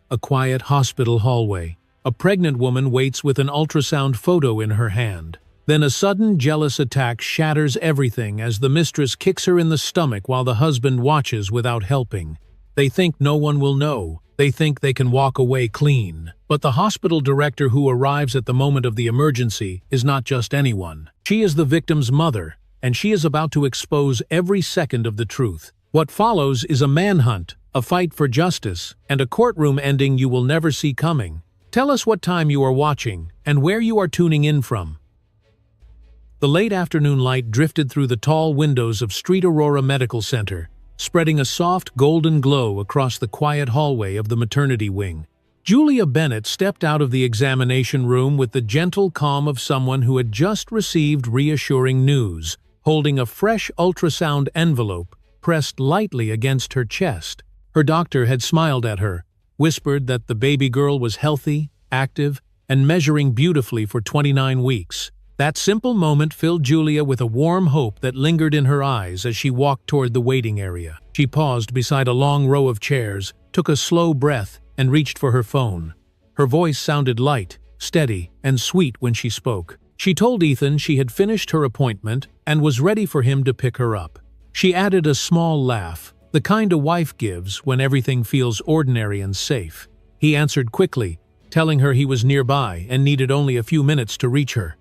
A quiet hospital hallway. A pregnant woman waits with an ultrasound photo in her hand. Then a sudden jealous attack shatters everything as the mistress kicks her in the stomach while the husband watches without helping. They think no one will know. They think they can walk away clean. But the hospital director who arrives at the moment of the emergency is not just anyone. She is the victim's mother, and she is about to expose every second of the truth. What follows is a manhunt, a fight for justice, and a courtroom ending you will never see coming. Tell us what time you are watching and where you are tuning in from. The late afternoon light drifted through the tall windows of Street Aurora Medical Center, spreading a soft golden glow across the quiet hallway of the maternity wing. Julia Bennett stepped out of the examination room with the gentle calm of someone who had just received reassuring news, holding a fresh ultrasound envelope pressed lightly against her chest. Her doctor had smiled at her, whispered that the baby girl was healthy, active, and measuring beautifully for 29 weeks. That simple moment filled Julia with a warm hope that lingered in her eyes as she walked toward the waiting area. She paused beside a long row of chairs, took a slow breath, and reached for her phone. Her voice sounded light, steady, and sweet when she spoke. She told Ethan she had finished her appointment and was ready for him to pick her up. She added a small laugh, the kind a wife gives when everything feels ordinary and safe. He answered quickly, telling her he was nearby and needed only a few minutes to reach her.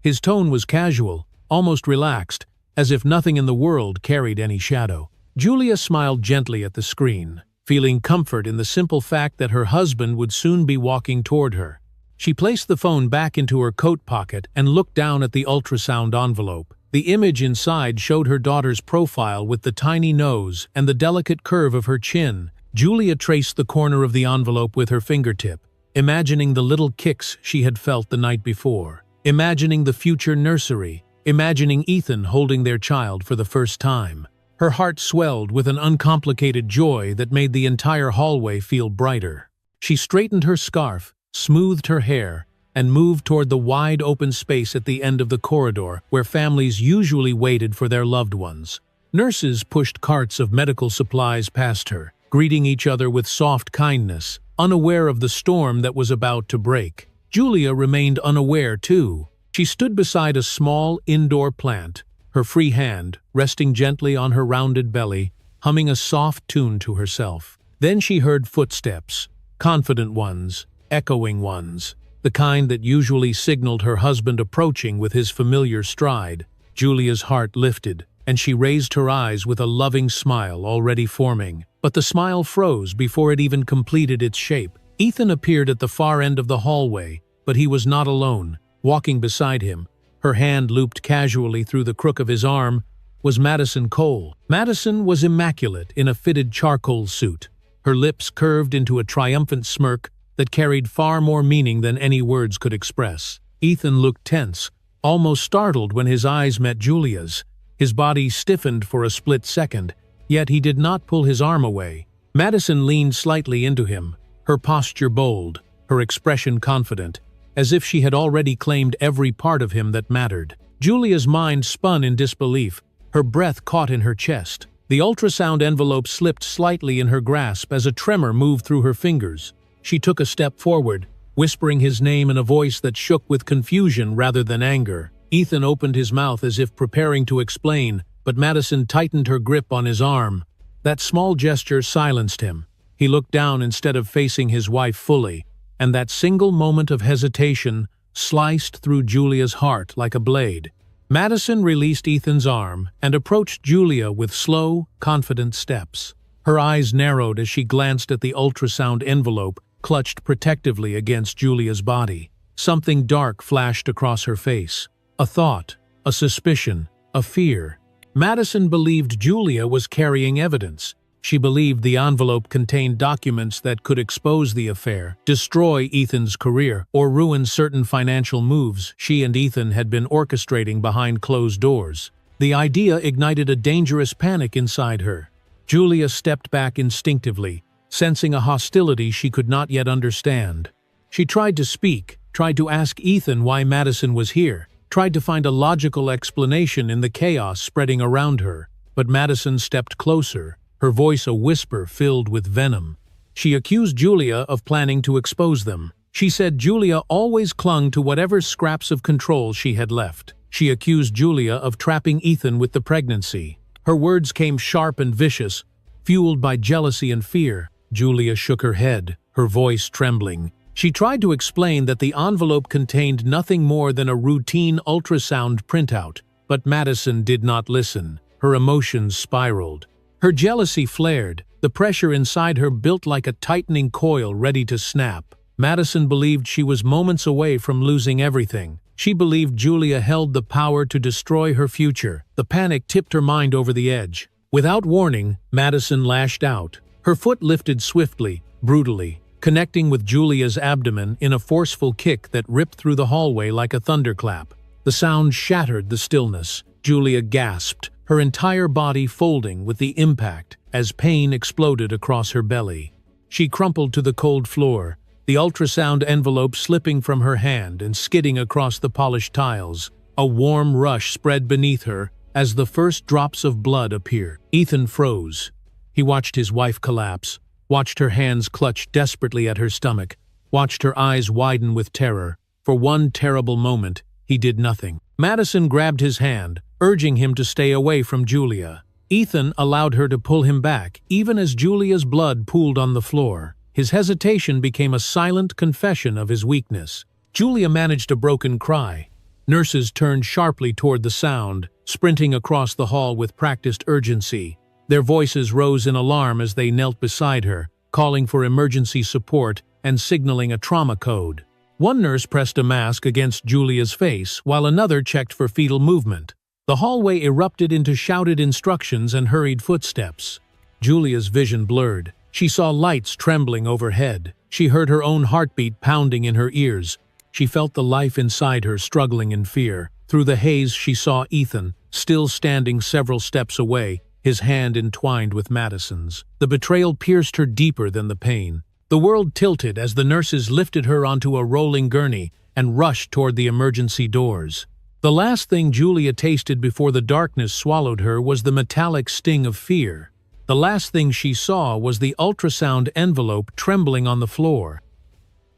His tone was casual, almost relaxed, as if nothing in the world carried any shadow. Julia smiled gently at the screen, feeling comfort in the simple fact that her husband would soon be walking toward her. She placed the phone back into her coat pocket and looked down at the ultrasound envelope. The image inside showed her daughter's profile with the tiny nose and the delicate curve of her chin. Julia traced the corner of the envelope with her fingertip, imagining the little kicks she had felt the night before, imagining the future nursery, imagining Ethan holding their child for the first time. Her heart swelled with an uncomplicated joy that made the entire hallway feel brighter. She straightened her scarf, smoothed her hair, and moved toward the wide open space at the end of the corridor where families usually waited for their loved ones. Nurses pushed carts of medical supplies past her, greeting each other with soft kindness, unaware of the storm that was about to break. Julia remained unaware too. She stood beside a small indoor plant, her free hand resting gently on her rounded belly, humming a soft tune to herself. Then she heard footsteps, confident ones, echoing ones, the kind that usually signaled her husband approaching with his familiar stride. Julia's heart lifted, and she raised her eyes with a loving smile already forming. But the smile froze before it even completed its shape. Ethan appeared at the far end of the hallway, but he was not alone. Walking beside him, her hand looped casually through the crook of his arm, was Madison Cole. Madison was immaculate in a fitted charcoal suit, her lips curved into a triumphant smirk that carried far more meaning than any words could express. Ethan looked tense, almost startled when his eyes met Julia's. His body stiffened for a split second, yet he did not pull his arm away. Madison leaned slightly into him, her posture bold, her expression confident, as if she had already claimed every part of him that mattered. Julia's mind spun in disbelief, her breath caught in her chest. The ultrasound envelope slipped slightly in her grasp as a tremor moved through her fingers. She took a step forward, whispering his name in a voice that shook with confusion rather than anger. Ethan opened his mouth as if preparing to explain, but Madison tightened her grip on his arm. That small gesture silenced him. He looked down instead of facing his wife fully, and that single moment of hesitation sliced through Julia's heart like a blade. Madison released Ethan's arm and approached Julia with slow, confident steps. Her eyes narrowed as she glanced at the ultrasound envelope clutched protectively against Julia's body. Something dark flashed across her face. A thought, a suspicion, a fear. Madison believed Julia was carrying evidence. She believed the envelope contained documents that could expose the affair, destroy Ethan's career, or ruin certain financial moves she and Ethan had been orchestrating behind closed doors. The idea ignited a dangerous panic inside her. Julia stepped back instinctively, sensing a hostility she could not yet understand. She tried to speak, tried to ask Ethan why Madison was here, tried to find a logical explanation in the chaos spreading around her, but Madison stepped closer, her voice a whisper filled with venom. She accused Julia of planning to expose them. She said Julia always clung to whatever scraps of control she had left. She accused Julia of trapping Ethan with the pregnancy. Her words came sharp and vicious, fueled by jealousy and fear. Julia shook her head, her voice trembling. She tried to explain that the envelope contained nothing more than a routine ultrasound printout, but Madison did not listen. Her emotions spiraled. Her jealousy flared. The pressure inside her built like a tightening coil ready to snap. Madison believed she was moments away from losing everything. She believed Julia held the power to destroy her future. The panic tipped her mind over the edge. Without warning, Madison lashed out. Her foot lifted swiftly, brutally, connecting with Julia's abdomen in a forceful kick that ripped through the hallway like a thunderclap. The sound shattered the stillness. Julia gasped, her entire body folding with the impact as pain exploded across her belly. She crumpled to the cold floor, the ultrasound envelope slipping from her hand and skidding across the polished tiles. A warm rush spread beneath her as the first drops of blood appeared. Ethan froze. He watched his wife collapse, watched her hands clutch desperately at her stomach, watched her eyes widen with terror. For one terrible moment, he did nothing. Madison grabbed his hand, urging him to stay away from Julia. Ethan allowed her to pull him back, even as Julia's blood pooled on the floor. His hesitation became a silent confession of his weakness. Julia managed a broken cry. Nurses turned sharply toward the sound, sprinting across the hall with practiced urgency. Their voices rose in alarm as they knelt beside her, calling for emergency support and signaling a trauma code. One nurse pressed a mask against Julia's face, while another checked for fetal movement. The hallway erupted into shouted instructions and hurried footsteps. Julia's vision blurred. She saw lights trembling overhead. She heard her own heartbeat pounding in her ears. She felt the life inside her struggling in fear. Through the haze she saw Ethan, still standing several steps away, his hand entwined with Madison's. The betrayal pierced her deeper than the pain. The world tilted as the nurses lifted her onto a rolling gurney and rushed toward the emergency doors. The last thing Julia tasted before the darkness swallowed her was the metallic sting of fear. The last thing she saw was the ultrasound envelope trembling on the floor.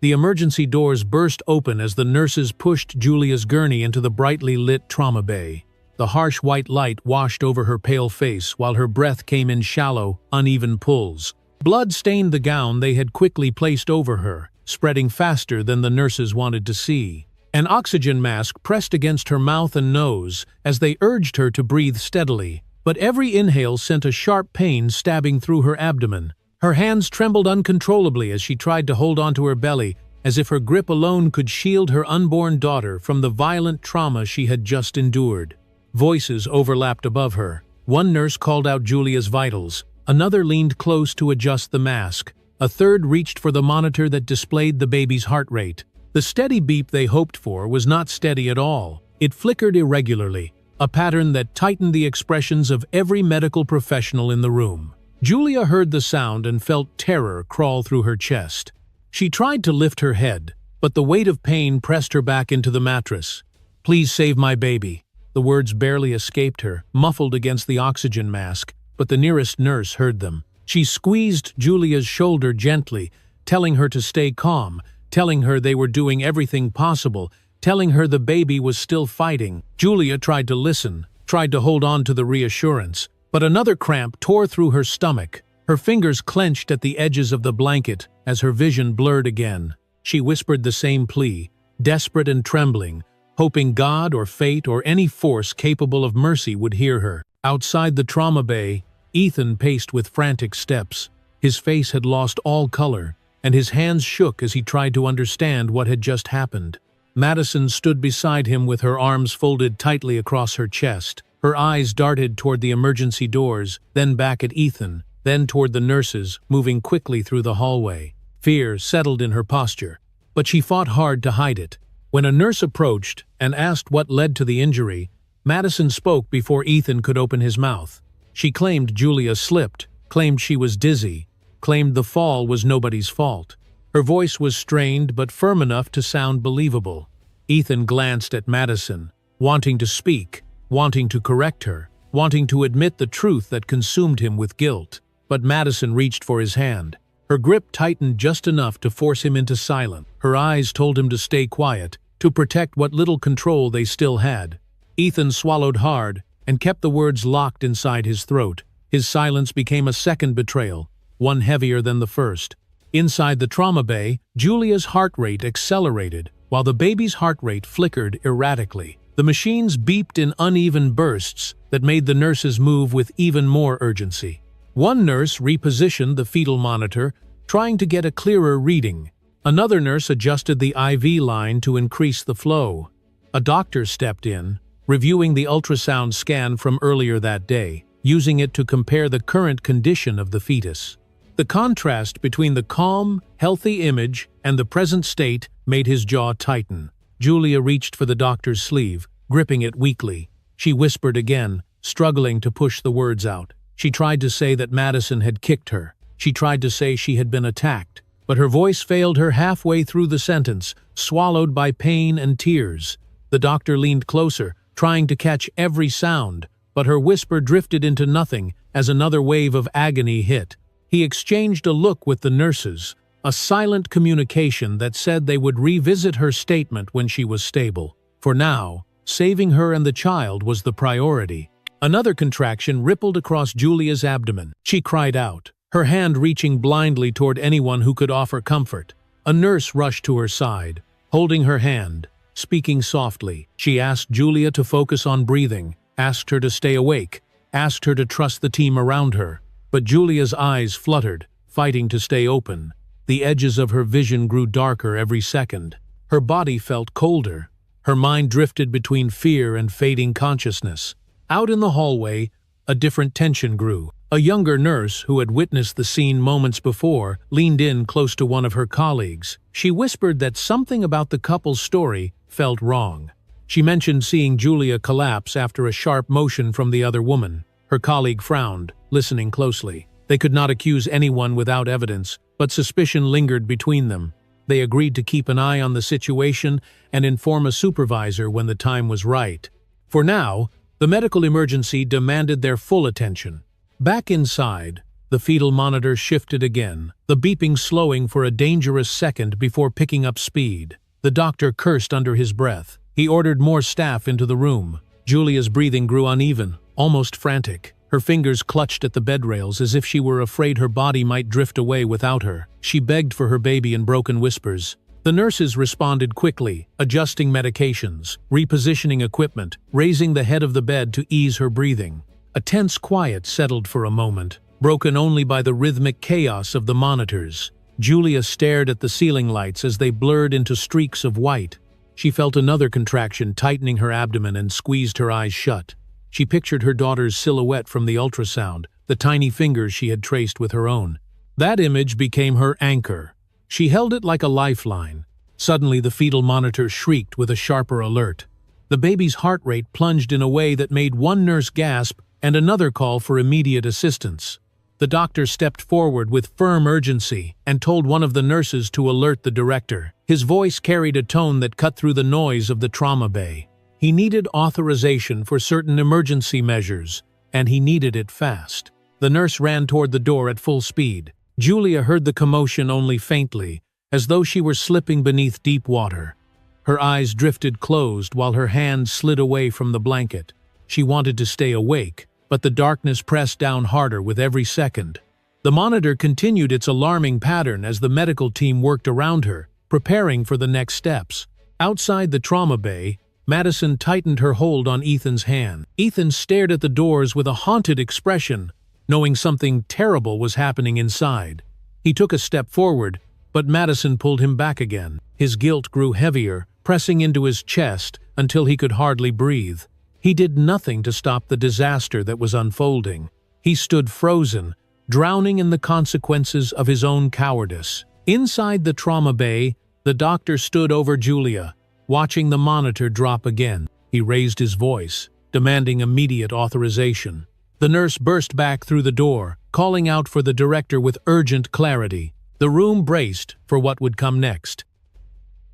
The emergency doors burst open as the nurses pushed Julia's gurney into the brightly lit trauma bay. The harsh white light washed over her pale face while her breath came in shallow, uneven pulls. Blood stained the gown they had quickly placed over her, spreading faster than the nurses wanted to see. An oxygen mask pressed against her mouth and nose as they urged her to breathe steadily, but every inhale sent a sharp pain stabbing through her abdomen. Her hands trembled uncontrollably as she tried to hold onto her belly, as if her grip alone could shield her unborn daughter from the violent trauma she had just endured. Voices overlapped above her. One nurse called out Julia's vitals. Another leaned close to adjust the mask. A third reached for the monitor that displayed the baby's heart rate. The steady beep they hoped for was not steady at all. It flickered irregularly, a pattern that tightened the expressions of every medical professional in the room. Julia heard the sound and felt terror crawl through her chest. She tried to lift her head, but the weight of pain pressed her back into the mattress. "Please save my baby." The words barely escaped her, muffled against the oxygen mask, but the nearest nurse heard them. She squeezed Julia's shoulder gently, telling her to stay calm, telling her they were doing everything possible, telling her the baby was still fighting. Julia tried to listen, tried to hold on to the reassurance, but another cramp tore through her stomach. Her fingers clenched at the edges of the blanket as her vision blurred again. She whispered the same plea, desperate and trembling, hoping God or fate or any force capable of mercy would hear her. Outside the trauma bay, Ethan paced with frantic steps. His face had lost all color, and his hands shook as he tried to understand what had just happened. Madison stood beside him with her arms folded tightly across her chest. Her eyes darted toward the emergency doors, then back at Ethan, then toward the nurses, moving quickly through the hallway. Fear settled in her posture, but she fought hard to hide it. When a nurse approached and asked what led to the injury, Madison spoke before Ethan could open his mouth. She claimed Julia slipped, claimed she was dizzy, claimed the fall was nobody's fault. Her voice was strained but firm enough to sound believable. Ethan glanced at Madison, wanting to speak, wanting to correct her, wanting to admit the truth that consumed him with guilt. But Madison reached for his hand. Her grip tightened just enough to force him into silence. Her eyes told him to stay quiet, to protect what little control they still had. Ethan swallowed hard and kept the words locked inside his throat. His silence became a second betrayal, one heavier than the first. Inside the trauma bay, Julia's heart rate accelerated, while the baby's heart rate flickered erratically. The machines beeped in uneven bursts that made the nurses move with even more urgency. One nurse repositioned the fetal monitor, trying to get a clearer reading. Another nurse adjusted the IV line to increase the flow. A doctor stepped in, reviewing the ultrasound scan from earlier that day, using it to compare the current condition of the fetus. The contrast between the calm, healthy image and the present state made his jaw tighten. Julia reached for the doctor's sleeve, gripping it weakly. She whispered again, struggling to push the words out. She tried to say that Madison had kicked her. She tried to say she had been attacked. But her voice failed her halfway through the sentence, swallowed by pain and tears. The doctor leaned closer, trying to catch every sound, but her whisper drifted into nothing as another wave of agony hit. He exchanged a look with the nurses, a silent communication that said they would revisit her statement when she was stable. For now, saving her and the child was the priority. Another contraction rippled across Julia's abdomen. She cried out, her hand reaching blindly toward anyone who could offer comfort. A nurse rushed to her side, holding her hand, speaking softly. She asked Julia to focus on breathing, asked her to stay awake, asked her to trust the team around her. But Julia's eyes fluttered, fighting to stay open. The edges of her vision grew darker every second. Her body felt colder. Her mind drifted between fear and fading consciousness. Out in the hallway, a different tension grew. A younger nurse, who had witnessed the scene moments before, leaned in close to one of her colleagues. She whispered that something about the couple's story felt wrong. She mentioned seeing Julia collapse after a sharp motion from the other woman. Her colleague frowned, listening closely. They could not accuse anyone without evidence, but suspicion lingered between them. They agreed to keep an eye on the situation and inform a supervisor when the time was right. For now, the medical emergency demanded their full attention. Back inside, the fetal monitor shifted again, the beeping slowing for a dangerous second before picking up speed. The doctor cursed under his breath. He ordered more staff into the room. Julia's breathing grew uneven, almost frantic. Her fingers clutched at the bed rails as if she were afraid her body might drift away without her. She begged for her baby in broken whispers. The nurses responded quickly, adjusting medications, repositioning equipment, raising the head of the bed to ease her breathing. A tense quiet settled for a moment, broken only by the rhythmic chaos of the monitors. Julia stared at the ceiling lights as they blurred into streaks of white. She felt another contraction tightening her abdomen and squeezed her eyes shut. She pictured her daughter's silhouette from the ultrasound, the tiny fingers she had traced with her own. That image became her anchor. She held it like a lifeline. Suddenly, the fetal monitor shrieked with a sharper alert. The baby's heart rate plunged in a way that made one nurse gasp and another call for immediate assistance. The doctor stepped forward with firm urgency and told one of the nurses to alert the director. His voice carried a tone that cut through the noise of the trauma bay. He needed authorization for certain emergency measures, and he needed it fast. The nurse ran toward the door at full speed. Julia heard the commotion only faintly, as though she were slipping beneath deep water. Her eyes drifted closed while her hands slid away from the blanket. She wanted to stay awake, but the darkness pressed down harder with every second. The monitor continued its alarming pattern as the medical team worked around her, preparing for the next steps. Outside the trauma bay, Madison tightened her hold on Ethan's hand. Ethan stared at the doors with a haunted expression, knowing something terrible was happening inside. He took a step forward, but Madison pulled him back again. His guilt grew heavier, pressing into his chest until he could hardly breathe. He did nothing to stop the disaster that was unfolding. He stood frozen, drowning in the consequences of his own cowardice. Inside the trauma bay, the doctor stood over Julia, watching the monitor drop again. He raised his voice, demanding immediate authorization. The nurse burst back through the door, calling out for the director with urgent clarity. The room braced for what would come next.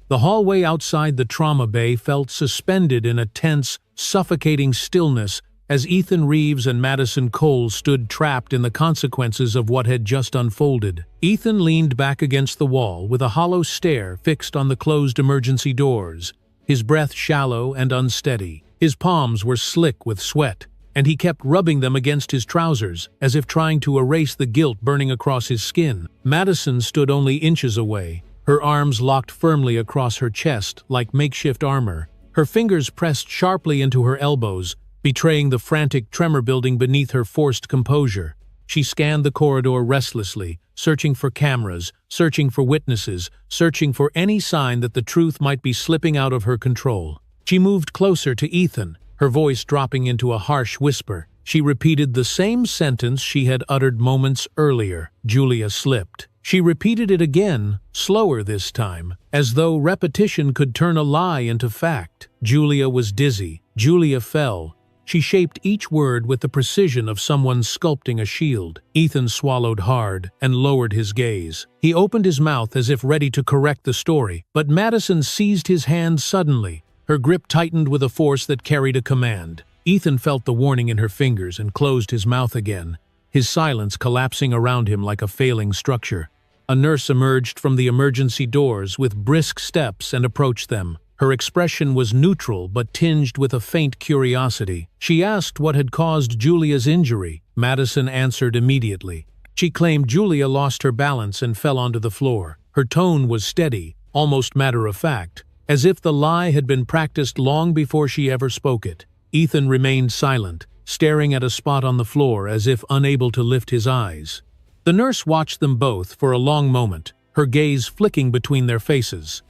The hallway outside the trauma bay felt suspended in a tense, suffocating stillness as Ethan Reeves and Madison Cole stood trapped in the consequences of what had just unfolded. Ethan leaned back against the wall with a hollow stare fixed on the closed emergency doors, his breath shallow and unsteady. His palms were slick with sweat, and he kept rubbing them against his trousers, as if trying to erase the guilt burning across his skin. Madison stood only inches away, her arms locked firmly across her chest like makeshift armor. Her fingers pressed sharply into her elbows, betraying the frantic tremor building beneath her forced composure. She scanned the corridor restlessly, searching for cameras, searching for witnesses, searching for any sign that the truth might be slipping out of her control. She moved closer to Ethan, her voice dropping into a harsh whisper. She repeated the same sentence she had uttered moments earlier. Julia slipped. She repeated it again, slower this time, as though repetition could turn a lie into fact. Julia was dizzy. Julia fell. She shaped each word with the precision of someone sculpting a shield. Ethan swallowed hard and lowered his gaze. He opened his mouth as if ready to correct the story, but Madison seized his hand suddenly. Her grip tightened with a force that carried a command. Ethan felt the warning in her fingers and closed his mouth again, his silence collapsing around him like a failing structure. A nurse emerged from the emergency doors with brisk steps and approached them. Her expression was neutral but tinged with a faint curiosity. She asked what had caused Julia's injury. Madison answered immediately. She claimed Julia lost her balance and fell onto the floor. Her tone was steady, almost matter-of-fact, as if the lie had been practiced long before she ever spoke it. Ethan remained silent, staring at a spot on the floor as if unable to lift his eyes. The nurse watched them both for a long moment, her gaze flicking between their faces.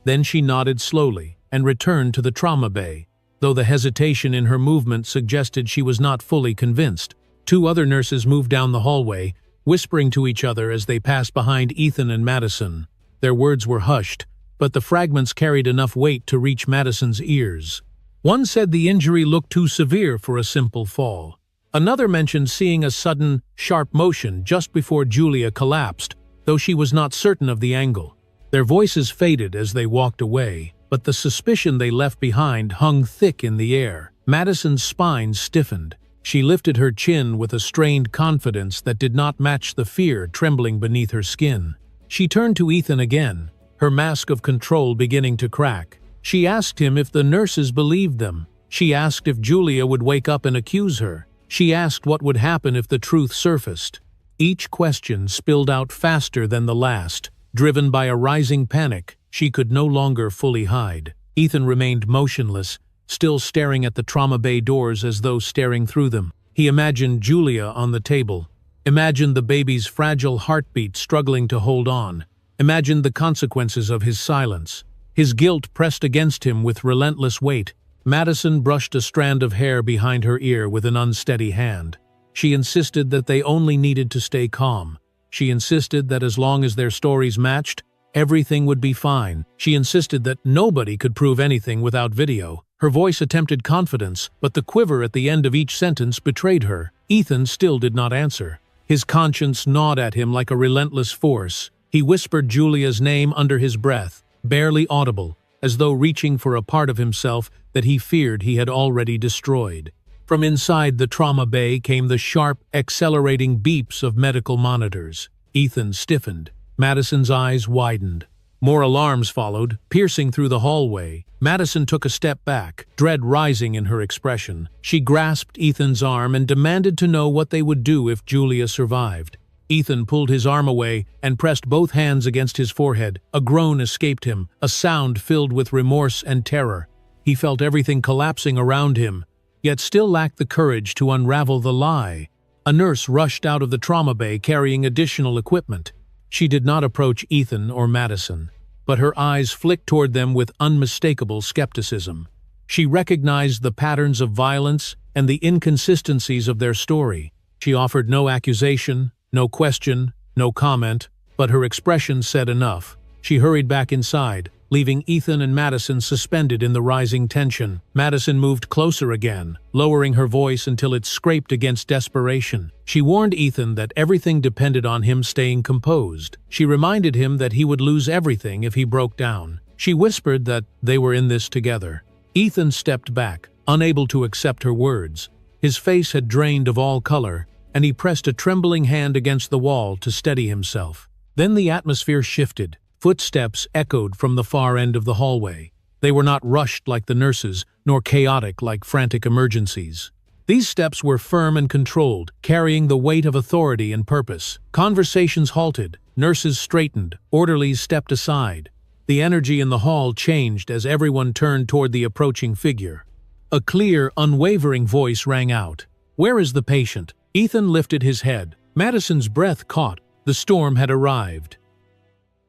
Then she nodded slowly and returned to the trauma bay, though the hesitation in her movement suggested she was not fully convinced. Two other nurses moved down the hallway, whispering to each other as they passed behind Ethan and Madison. Their words were hushed, but the fragments carried enough weight to reach Madison's ears. One said the injury looked too severe for a simple fall. Another mentioned seeing a sudden, sharp motion just before Julia collapsed, though she was not certain of the angle. Their voices faded as they walked away, but the suspicion they left behind hung thick in the air. Madison's spine stiffened. She lifted her chin with a strained confidence that did not match the fear trembling beneath her skin. She turned to Ethan again, her mask of control beginning to crack. She asked him if the nurses believed them. She asked if Julia would wake up and accuse her. She asked what would happen if the truth surfaced. Each question spilled out faster than the last, driven by a rising panic she could no longer fully hide. Ethan remained motionless, still staring at the trauma bay doors as though staring through them. He imagined Julia on the table, imagined the baby's fragile heartbeat struggling to hold on, imagined the consequences of his silence. His guilt pressed against him with relentless weight. Madison brushed a strand of hair behind her ear with an unsteady hand. She insisted that they only needed to stay calm. She insisted that as long as their stories matched, everything would be fine. She insisted that nobody could prove anything without video. Her voice attempted confidence, but the quiver at the end of each sentence betrayed her. Ethan still did not answer. His conscience gnawed at him like a relentless force. He whispered Julia's name under his breath, barely audible, as though reaching for a part of himself that he feared he had already destroyed. From inside the trauma bay came the sharp, accelerating beeps of medical monitors. Ethan stiffened. Madison's eyes widened. More alarms followed, piercing through the hallway. Madison took a step back, dread rising in her expression. She grasped Ethan's arm and demanded to know what they would do if Julia survived. Ethan pulled his arm away and pressed both hands against his forehead. A groan escaped him, a sound filled with remorse and terror. He felt everything collapsing around him, yet still lacked the courage to unravel the lie. A nurse rushed out of the trauma bay carrying additional equipment. She did not approach Ethan or Madison, but her eyes flicked toward them with unmistakable skepticism. She recognized the patterns of violence and the inconsistencies of their story. She offered no accusation, no question, no comment, but her expression said enough. She hurried back inside, leaving Ethan and Madison suspended in the rising tension. Madison moved closer again, lowering her voice until it scraped against desperation. She warned Ethan that everything depended on him staying composed. She reminded him that he would lose everything if he broke down. She whispered that they were in this together. Ethan stepped back, unable to accept her words. His face had drained of all color, and he pressed a trembling hand against the wall to steady himself. Then the atmosphere shifted. Footsteps echoed from the far end of the hallway. They were not rushed like the nurses, nor chaotic like frantic emergencies. These steps were firm and controlled, carrying the weight of authority and purpose. Conversations halted, nurses straightened, orderlies stepped aside. The energy in the hall changed as everyone turned toward the approaching figure. A clear, unwavering voice rang out. "Where is the patient?" Ethan lifted his head. Madison's breath caught. The storm had arrived.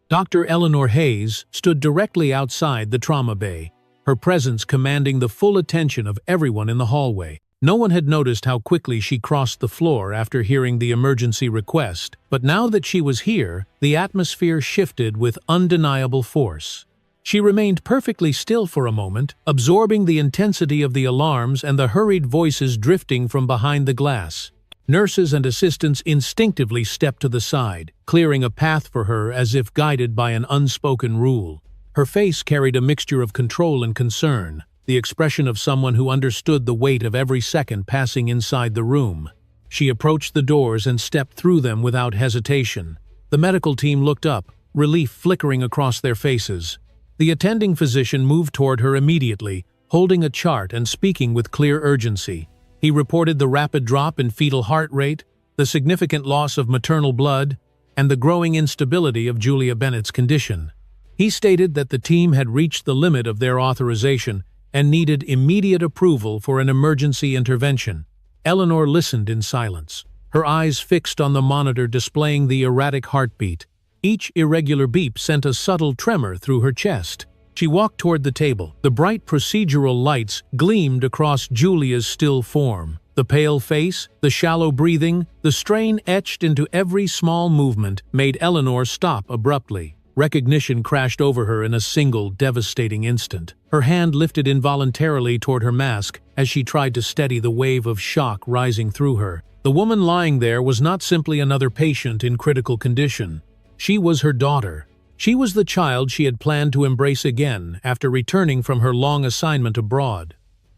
Dr. Eleanor Hayes stood directly outside the trauma bay, her presence commanding the full attention of everyone in the hallway. No one had noticed how quickly she crossed the floor after hearing the emergency request, but now that she was here, the atmosphere shifted with undeniable force. She remained perfectly still for a moment, absorbing the intensity of the alarms and the hurried voices drifting from behind the glass. Nurses and assistants instinctively stepped to the side, clearing a path for her as if guided by an unspoken rule. Her face carried a mixture of control and concern, the expression of someone who understood the weight of every second passing inside the room. She approached the doors and stepped through them without hesitation. The medical team looked up, relief flickering across their faces. The attending physician moved toward her immediately, holding a chart and speaking with clear urgency. He reported the rapid drop in fetal heart rate, the significant loss of maternal blood, and the growing instability of Julia Bennett's condition. He stated that the team had reached the limit of their authorization and needed immediate approval for an emergency intervention. Eleanor listened in silence, her eyes fixed on the monitor displaying the erratic heartbeat. Each irregular beep sent a subtle tremor through her chest. She walked toward the table. The bright procedural lights gleamed across Julia's still form. The pale face, the shallow breathing, the strain etched into every small movement made Eleanor stop abruptly. Recognition crashed over her in a single, devastating instant. Her hand lifted involuntarily toward her mask as she tried to steady the wave of shock rising through her. The woman lying there was not simply another patient in critical condition. She was her daughter. She was the child she had planned to embrace again after returning from her long assignment abroad.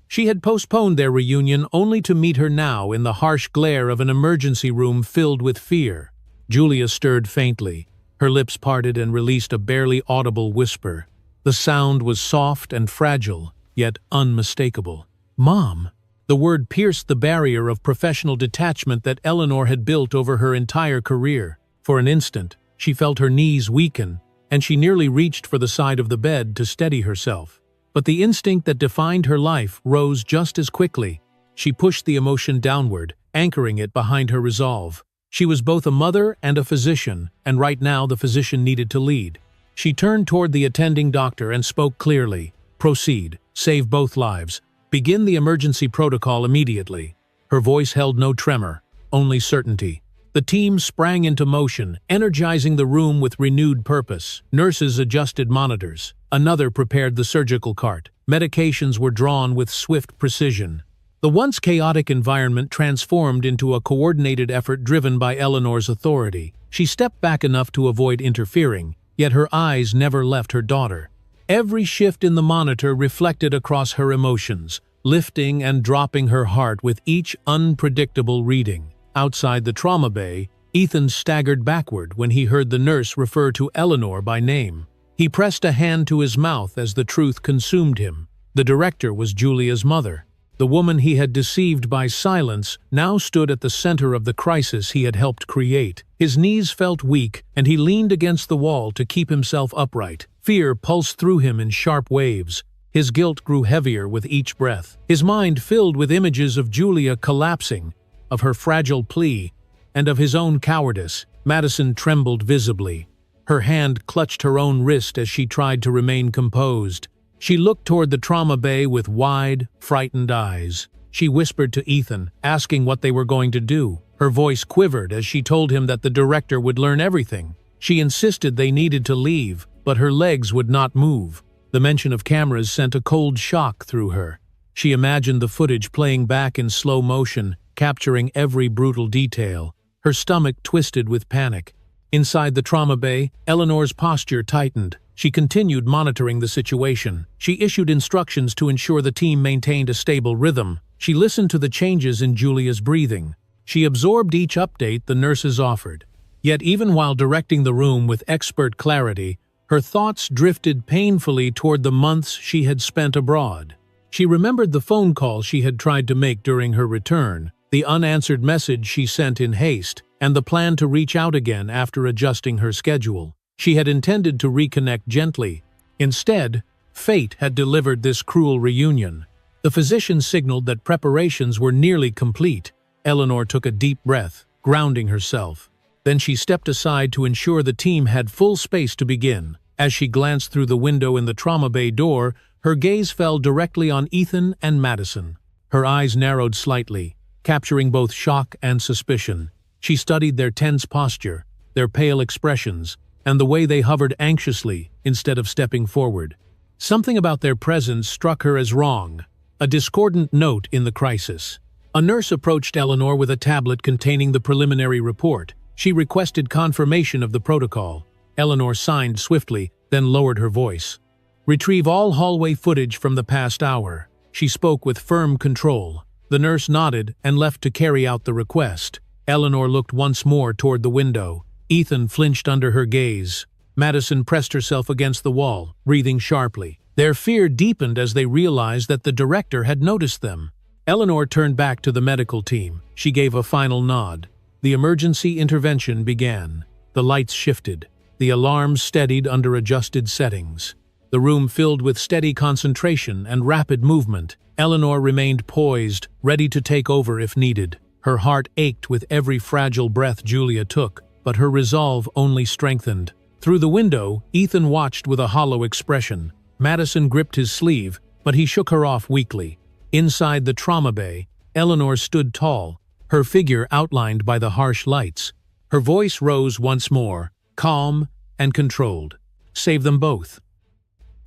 She had postponed their reunion only to meet her now in the harsh glare of an emergency room filled with fear. Julia stirred faintly. Her lips parted and released a barely audible whisper. The sound was soft and fragile, yet unmistakable. "Mom!" The word pierced the barrier of professional detachment that Eleanor had built over her entire career. For an instant, she felt her knees weaken, and she nearly reached for the side of the bed to steady herself. But the instinct that defined her life rose just as quickly. She pushed the emotion downward, anchoring it behind her resolve. She was both a mother and a physician, and right now the physician needed to lead. She turned toward the attending doctor and spoke clearly. "Proceed. Save both lives. Begin the emergency protocol immediately." Her voice held no tremor, only certainty. The team sprang into motion, energizing the room with renewed purpose. Nurses adjusted monitors. Another prepared the surgical cart. Medications were drawn with swift precision. The once chaotic environment transformed into a coordinated effort driven by Eleanor's authority. She stepped back enough to avoid interfering, yet her eyes never left her daughter. Every shift in the monitor reflected across her emotions, lifting and dropping her heart with each unpredictable reading. Outside the trauma bay, Ethan staggered backward when he heard the nurse refer to Eleanor by name. He pressed a hand to his mouth as the truth consumed him. The director was Julia's mother. The woman he had deceived by silence now stood at the center of the crisis he had helped create. His knees felt weak, and he leaned against the wall to keep himself upright. Fear pulsed through him in sharp waves. His guilt grew heavier with each breath. His mind filled with images of Julia collapsing, of her fragile plea, and of his own cowardice. Madison trembled visibly. Her hand clutched her own wrist as she tried to remain composed. She looked toward the trauma bay with wide, frightened eyes. She whispered to Ethan, asking what they were going to do. Her voice quivered as she told him that the director would learn everything. She insisted they needed to leave, but her legs would not move. The mention of cameras sent a cold shock through her. She imagined the footage playing back in slow motion, capturing every brutal detail. Her stomach twisted with panic. Inside the trauma bay, Eleanor's posture tightened. She continued monitoring the situation. She issued instructions to ensure the team maintained a stable rhythm. She listened to the changes in Julia's breathing. She absorbed each update the nurses offered. Yet even while directing the room with expert clarity, her thoughts drifted painfully toward the months she had spent abroad. She remembered the phone call she had tried to make during her return, the unanswered message she sent in haste, and the plan to reach out again after adjusting her schedule. She had intended to reconnect gently. Instead, fate had delivered this cruel reunion. The physician signaled that preparations were nearly complete. Eleanor took a deep breath, grounding herself. Then she stepped aside to ensure the team had full space to begin. As she glanced through the window in the trauma bay door, her gaze fell directly on Ethan and Madison. Her eyes narrowed slightly, capturing both shock and suspicion. She studied their tense posture, their pale expressions, and the way they hovered anxiously instead of stepping forward. Something about their presence struck her as wrong, a discordant note in the crisis. A nurse approached Eleanor with a tablet containing the preliminary report. She requested confirmation of the protocol. Eleanor signed swiftly, then lowered her voice. "Retrieve all hallway footage from the past hour." She spoke with firm control. The nurse nodded and left to carry out the request. Eleanor looked once more toward the window. Ethan flinched under her gaze. Madison pressed herself against the wall, breathing sharply. Their fear deepened as they realized that the director had noticed them. Eleanor turned back to the medical team. She gave a final nod. The emergency intervention began. The lights shifted. The alarms steadied under adjusted settings. The room filled with steady concentration and rapid movement. Eleanor remained poised, ready to take over if needed. Her heart ached with every fragile breath Julia took, but her resolve only strengthened. Through the window, Ethan watched with a hollow expression. Madison gripped his sleeve, but he shook her off weakly. Inside the trauma bay, Eleanor stood tall, her figure outlined by the harsh lights. Her voice rose once more, calm and controlled. "Save them both."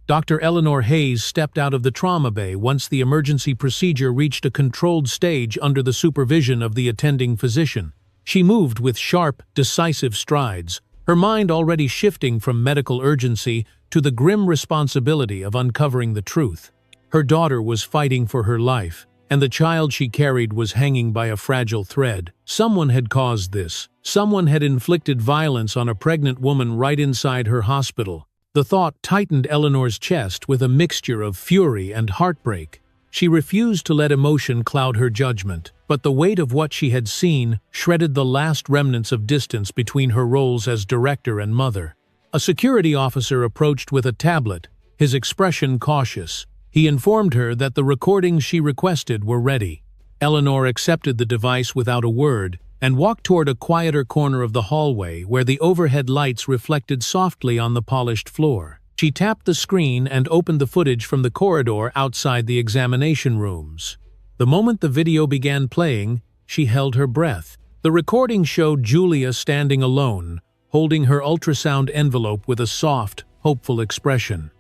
Dr. Eleanor Hayes stepped out of the trauma bay once the emergency procedure reached a controlled stage under the supervision of the attending physician. She moved with sharp, decisive strides, her mind already shifting from medical urgency to the grim responsibility of uncovering the truth. Her daughter was fighting for her life, and the child she carried was hanging by a fragile thread. Someone had caused this. Someone had inflicted violence on a pregnant woman right inside her hospital. The thought tightened Eleanor's chest with a mixture of fury and heartbreak. She refused to let emotion cloud her judgment, but the weight of what she had seen shredded the last remnants of distance between her roles as director and mother. A security officer approached with a tablet, his expression cautious. He informed her that the recordings she requested were ready. Eleanor accepted the device without a word and walked toward a quieter corner of the hallway where the overhead lights reflected softly on the polished floor. She tapped the screen and opened the footage from the corridor outside the examination rooms. The moment the video began playing, she held her breath. The recording showed Julia standing alone, holding her ultrasound envelope with a soft, hopeful expression.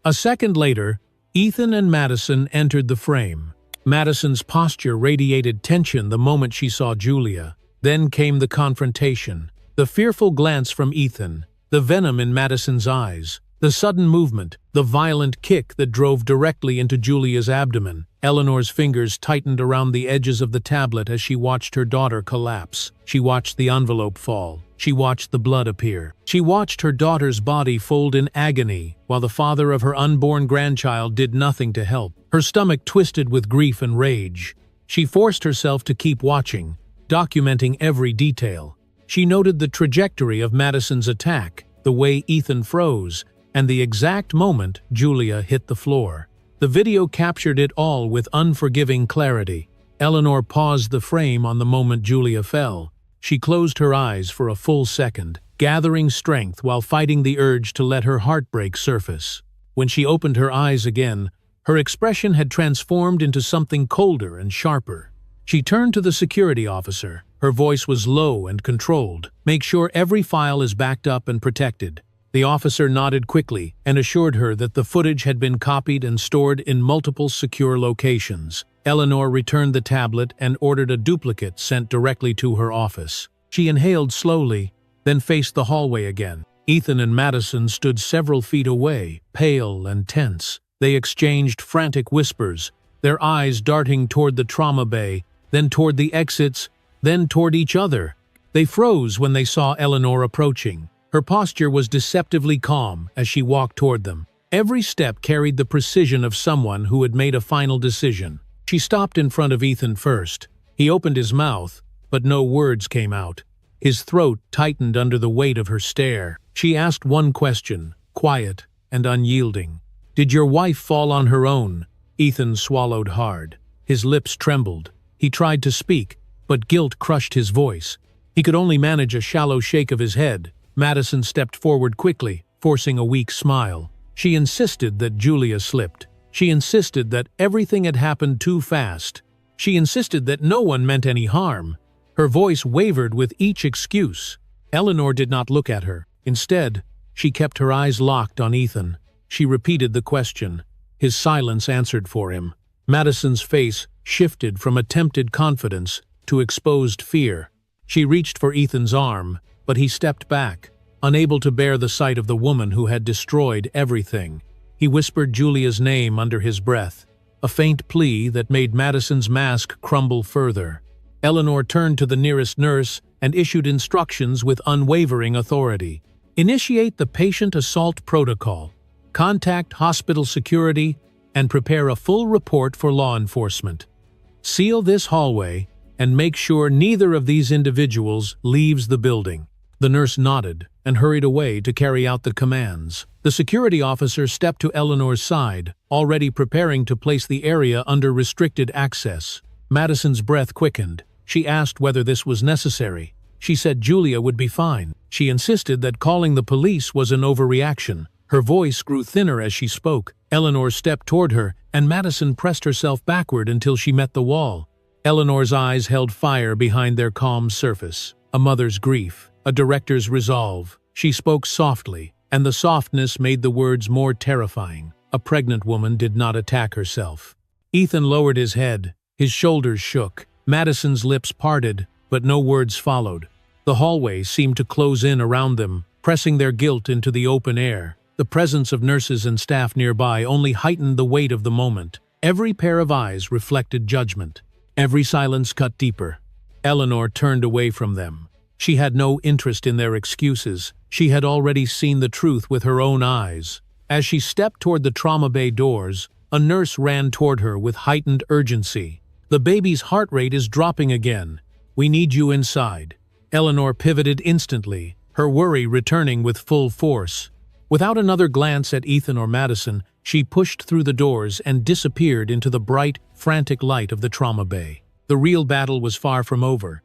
A second later, Ethan and Madison entered the frame. Madison's posture radiated tension the moment she saw Julia. Then came the confrontation. The fearful glance from Ethan, the venom in Madison's eyes, the sudden movement, the violent kick that drove directly into Julia's abdomen. Eleanor's fingers tightened around the edges of the tablet as she watched her daughter collapse. She watched the envelope fall. She watched the blood appear. She watched her daughter's body fold in agony, while the father of her unborn grandchild did nothing to help. Her stomach twisted with grief and rage. She forced herself to keep watching, documenting every detail. She noted the trajectory of Madison's attack, the way Ethan froze, and the exact moment Julia hit the floor. The video captured it all with unforgiving clarity. Eleanor paused the frame on the moment Julia fell. She closed her eyes for a full second, gathering strength while fighting the urge to let her heartbreak surface. When she opened her eyes again, her expression had transformed into something colder and sharper. She turned to the security officer. Her voice was low and controlled. "Make sure every file is backed up and protected." The officer nodded quickly and assured her that the footage had been copied and stored in multiple secure locations. Eleanor returned the tablet and ordered a duplicate sent directly to her office. She inhaled slowly, then faced the hallway again. Ethan and Madison stood several feet away, pale and tense. They exchanged frantic whispers, their eyes darting toward the trauma bay, then toward the exits, then toward each other. They froze when they saw Eleanor approaching. Her posture was deceptively calm as she walked toward them. Every step carried the precision of someone who had made a final decision. She stopped in front of Ethan first. He opened his mouth, but no words came out. His throat tightened under the weight of her stare. She asked one question, quiet and unyielding. "Did your wife fall on her own?" Ethan swallowed hard. His lips trembled. He tried to speak, but guilt crushed his voice. He could only manage a shallow shake of his head. Madison stepped forward quickly, forcing a weak smile. She insisted that Julia slipped. She insisted that everything had happened too fast. She insisted that no one meant any harm. Her voice wavered with each excuse. Eleanor did not look at her. Instead, she kept her eyes locked on Ethan. She repeated the question. His silence answered for him. Madison's face shifted from attempted confidence to exposed fear. She reached for Ethan's arm, but he stepped back, unable to bear the sight of the woman who had destroyed everything. He whispered Julia's name under his breath, a faint plea that made Madison's mask crumble further. Eleanor turned to the nearest nurse and issued instructions with unwavering authority. Initiate the patient assault protocol, contact hospital security, and prepare a full report for law enforcement. Seal this hallway and make sure neither of these individuals leaves the building. The nurse nodded and hurried away to carry out the commands. The security officer stepped to Eleanor's side, already preparing to place the area under restricted access. Madison's breath quickened. She asked whether this was necessary. She said Julia would be fine. She insisted that calling the police was an overreaction. Her voice grew thinner as she spoke. Eleanor stepped toward her, and Madison pressed herself backward until she met the wall. Eleanor's eyes held fire behind their calm surface. A mother's grief, a director's resolve. She spoke softly, and the softness made the words more terrifying. A pregnant woman did not attack herself. Ethan lowered his head. His shoulders shook. Madison's lips parted, but no words followed. The hallway seemed to close in around them, pressing their guilt into the open air. The presence of nurses and staff nearby only heightened the weight of the moment. Every pair of eyes reflected judgment. Every silence cut deeper. Eleanor turned away from them. She had no interest in their excuses. She had already seen the truth with her own eyes. As she stepped toward the trauma bay doors, a nurse ran toward her with heightened urgency. "The baby's heart rate is dropping again. We need you inside." Eleanor pivoted instantly, her worry returning with full force. Without another glance at Ethan or Madison, she pushed through the doors and disappeared into the bright, frantic light of the trauma bay. The real battle was far from over.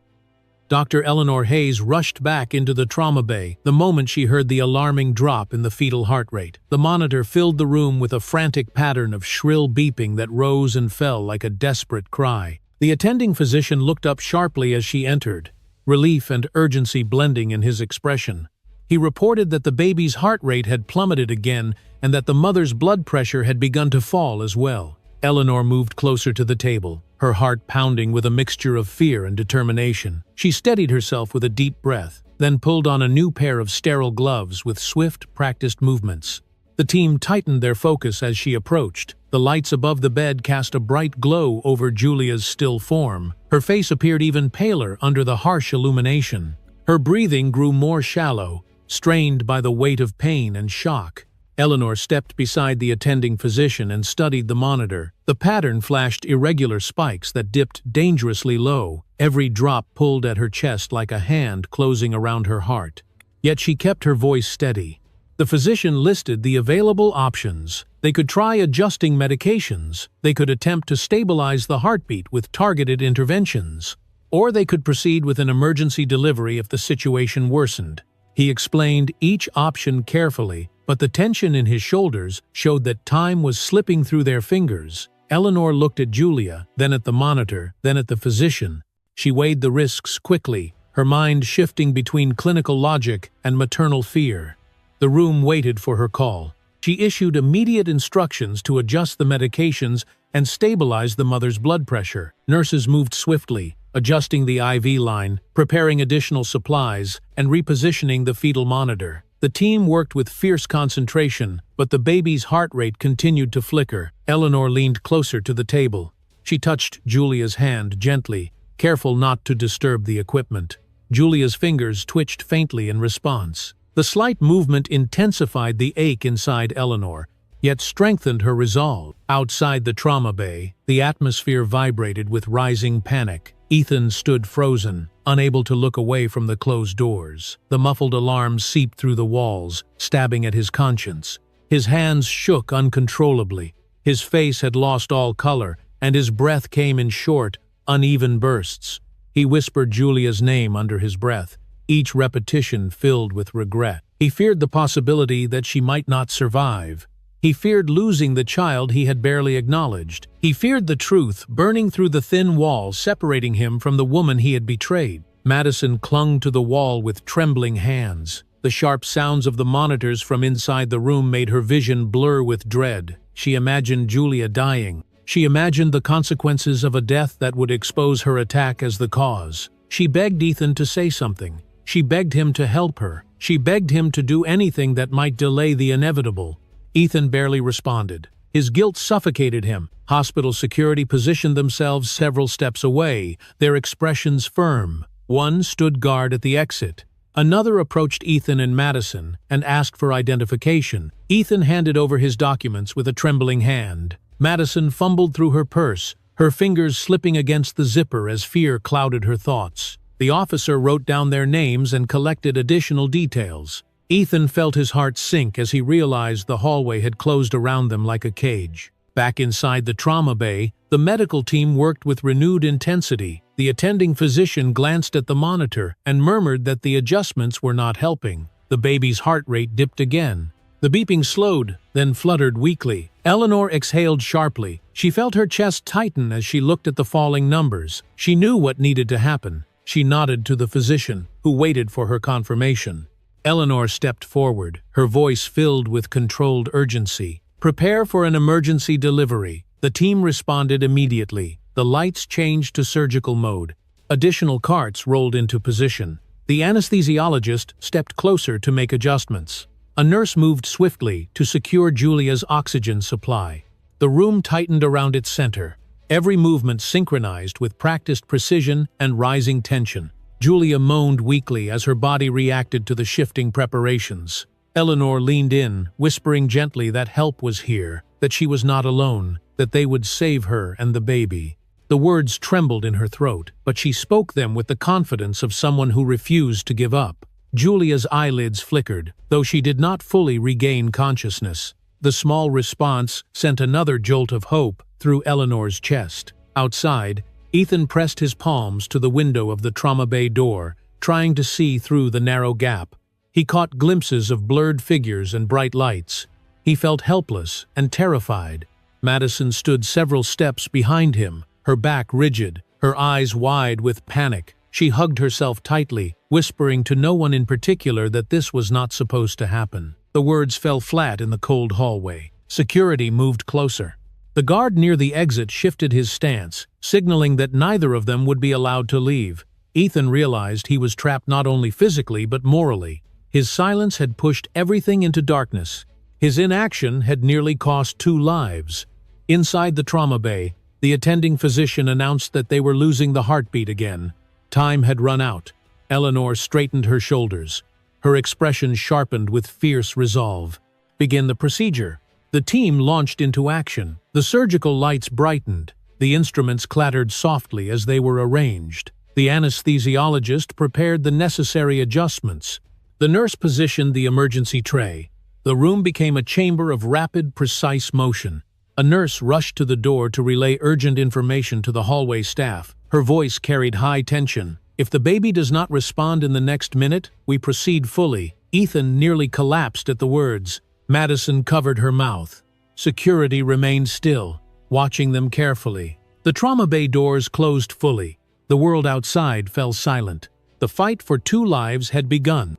Dr. Eleanor Hayes rushed back into the trauma bay the moment she heard the alarming drop in the fetal heart rate. The monitor filled the room with a frantic pattern of shrill beeping that rose and fell like a desperate cry. The attending physician looked up sharply as she entered, relief and urgency blending in his expression. He reported that the baby's heart rate had plummeted again and that the mother's blood pressure had begun to fall as well. Eleanor moved closer to the table, her heart pounding with a mixture of fear and determination. She steadied herself with a deep breath, then pulled on a new pair of sterile gloves with swift, practiced movements. The team tightened their focus as she approached. The lights above the bed cast a bright glow over Julia's still form. Her face appeared even paler under the harsh illumination. Her breathing grew more shallow, strained by the weight of pain and shock. Eleanor stepped beside the attending physician and studied the monitor. The pattern flashed irregular spikes that dipped dangerously low, every drop pulled at her chest like a hand closing around her heart. Yet she kept her voice steady. The physician listed the available options. They could try adjusting medications, they could attempt to stabilize the heartbeat with targeted interventions, or they could proceed with an emergency delivery if the situation worsened. He explained each option carefully, but the tension in his shoulders showed that time was slipping through their fingers. Eleanor looked at Julia, then at the monitor, then at the physician. She weighed the risks quickly, her mind shifting between clinical logic and maternal fear. The room waited for her call. She issued immediate instructions to adjust the medications and stabilize the mother's blood pressure. Nurses moved swiftly, adjusting the IV line, preparing additional supplies, and repositioning the fetal monitor. The team worked with fierce concentration, but the baby's heart rate continued to flicker. Eleanor leaned closer to the table. She touched Julia's hand gently, careful not to disturb the equipment. Julia's fingers twitched faintly in response. The slight movement intensified the ache inside Eleanor, yet strengthened her resolve. Outside the trauma bay, the atmosphere vibrated with rising panic. Ethan stood frozen, unable to look away from the closed doors. The muffled alarm seeped through the walls, stabbing at his conscience. His hands shook uncontrollably. His face had lost all color, and his breath came in short, uneven bursts. He whispered Julia's name under his breath, each repetition filled with regret. He feared the possibility that she might not survive. He feared losing the child he had barely acknowledged. He feared the truth burning through the thin wall separating him from the woman he had betrayed. Madison clung to the wall with trembling hands. The sharp sounds of the monitors from inside the room made her vision blur with dread. She imagined Julia dying. She imagined the consequences of a death that would expose her attack as the cause. She begged Ethan to say something. She begged him to help her. She begged him to do anything that might delay the inevitable. Ethan barely responded. His guilt suffocated him. Hospital security positioned themselves several steps away, their expressions firm. One stood guard at the exit. Another approached Ethan and Madison and asked for identification. Ethan handed over his documents with a trembling hand. Madison fumbled through her purse, her fingers slipping against the zipper as fear clouded her thoughts. The officer wrote down their names and collected additional details. Ethan felt his heart sink as he realized the hallway had closed around them like a cage. Back inside the trauma bay, the medical team worked with renewed intensity. The attending physician glanced at the monitor and murmured that the adjustments were not helping. The baby's heart rate dipped again. The beeping slowed, then fluttered weakly. Eleanor exhaled sharply. She felt her chest tighten as she looked at the falling numbers. She knew what needed to happen. She nodded to the physician, who waited for her confirmation. Eleanor stepped forward, her voice filled with controlled urgency. "Prepare for an emergency delivery." The team responded immediately. The lights changed to surgical mode. Additional carts rolled into position. The anesthesiologist stepped closer to make adjustments. A nurse moved swiftly to secure Julia's oxygen supply. The room tightened around its center, every movement synchronized with practiced precision and rising tension. Julia moaned weakly as her body reacted to the shifting preparations. Eleanor leaned in, whispering gently that help was here, that she was not alone, that they would save her and the baby. The words trembled in her throat, but she spoke them with the confidence of someone who refused to give up. Julia's eyelids flickered, though she did not fully regain consciousness. The small response sent another jolt of hope through Eleanor's chest. Outside, Ethan pressed his palms to the window of the trauma bay door, trying to see through the narrow gap. He caught glimpses of blurred figures and bright lights. He felt helpless and terrified. Madison stood several steps behind him, her back rigid, her eyes wide with panic. She hugged herself tightly, whispering to no one in particular that this was not supposed to happen. The words fell flat in the cold hallway. Security moved closer. The guard near the exit shifted his stance, signaling that neither of them would be allowed to leave. Ethan realized he was trapped not only physically but morally. His silence had pushed everything into darkness. His inaction had nearly cost 2 lives. Inside the trauma bay, the attending physician announced that they were losing the heartbeat again. Time had run out. Eleanor straightened her shoulders. Her expression sharpened with fierce resolve. "Begin the procedure." The team launched into action. The surgical lights brightened. The instruments clattered softly as they were arranged. The anesthesiologist prepared the necessary adjustments. The nurse positioned the emergency tray. The room became a chamber of rapid, precise motion. A nurse rushed to the door to relay urgent information to the hallway staff. Her voice carried high tension. "If the baby does not respond in the next minute, we proceed fully." Ethan nearly collapsed at the words. Madison covered her mouth. Security remained still, watching them carefully. The trauma bay doors closed fully. The world outside fell silent. The fight for 2 lives had begun.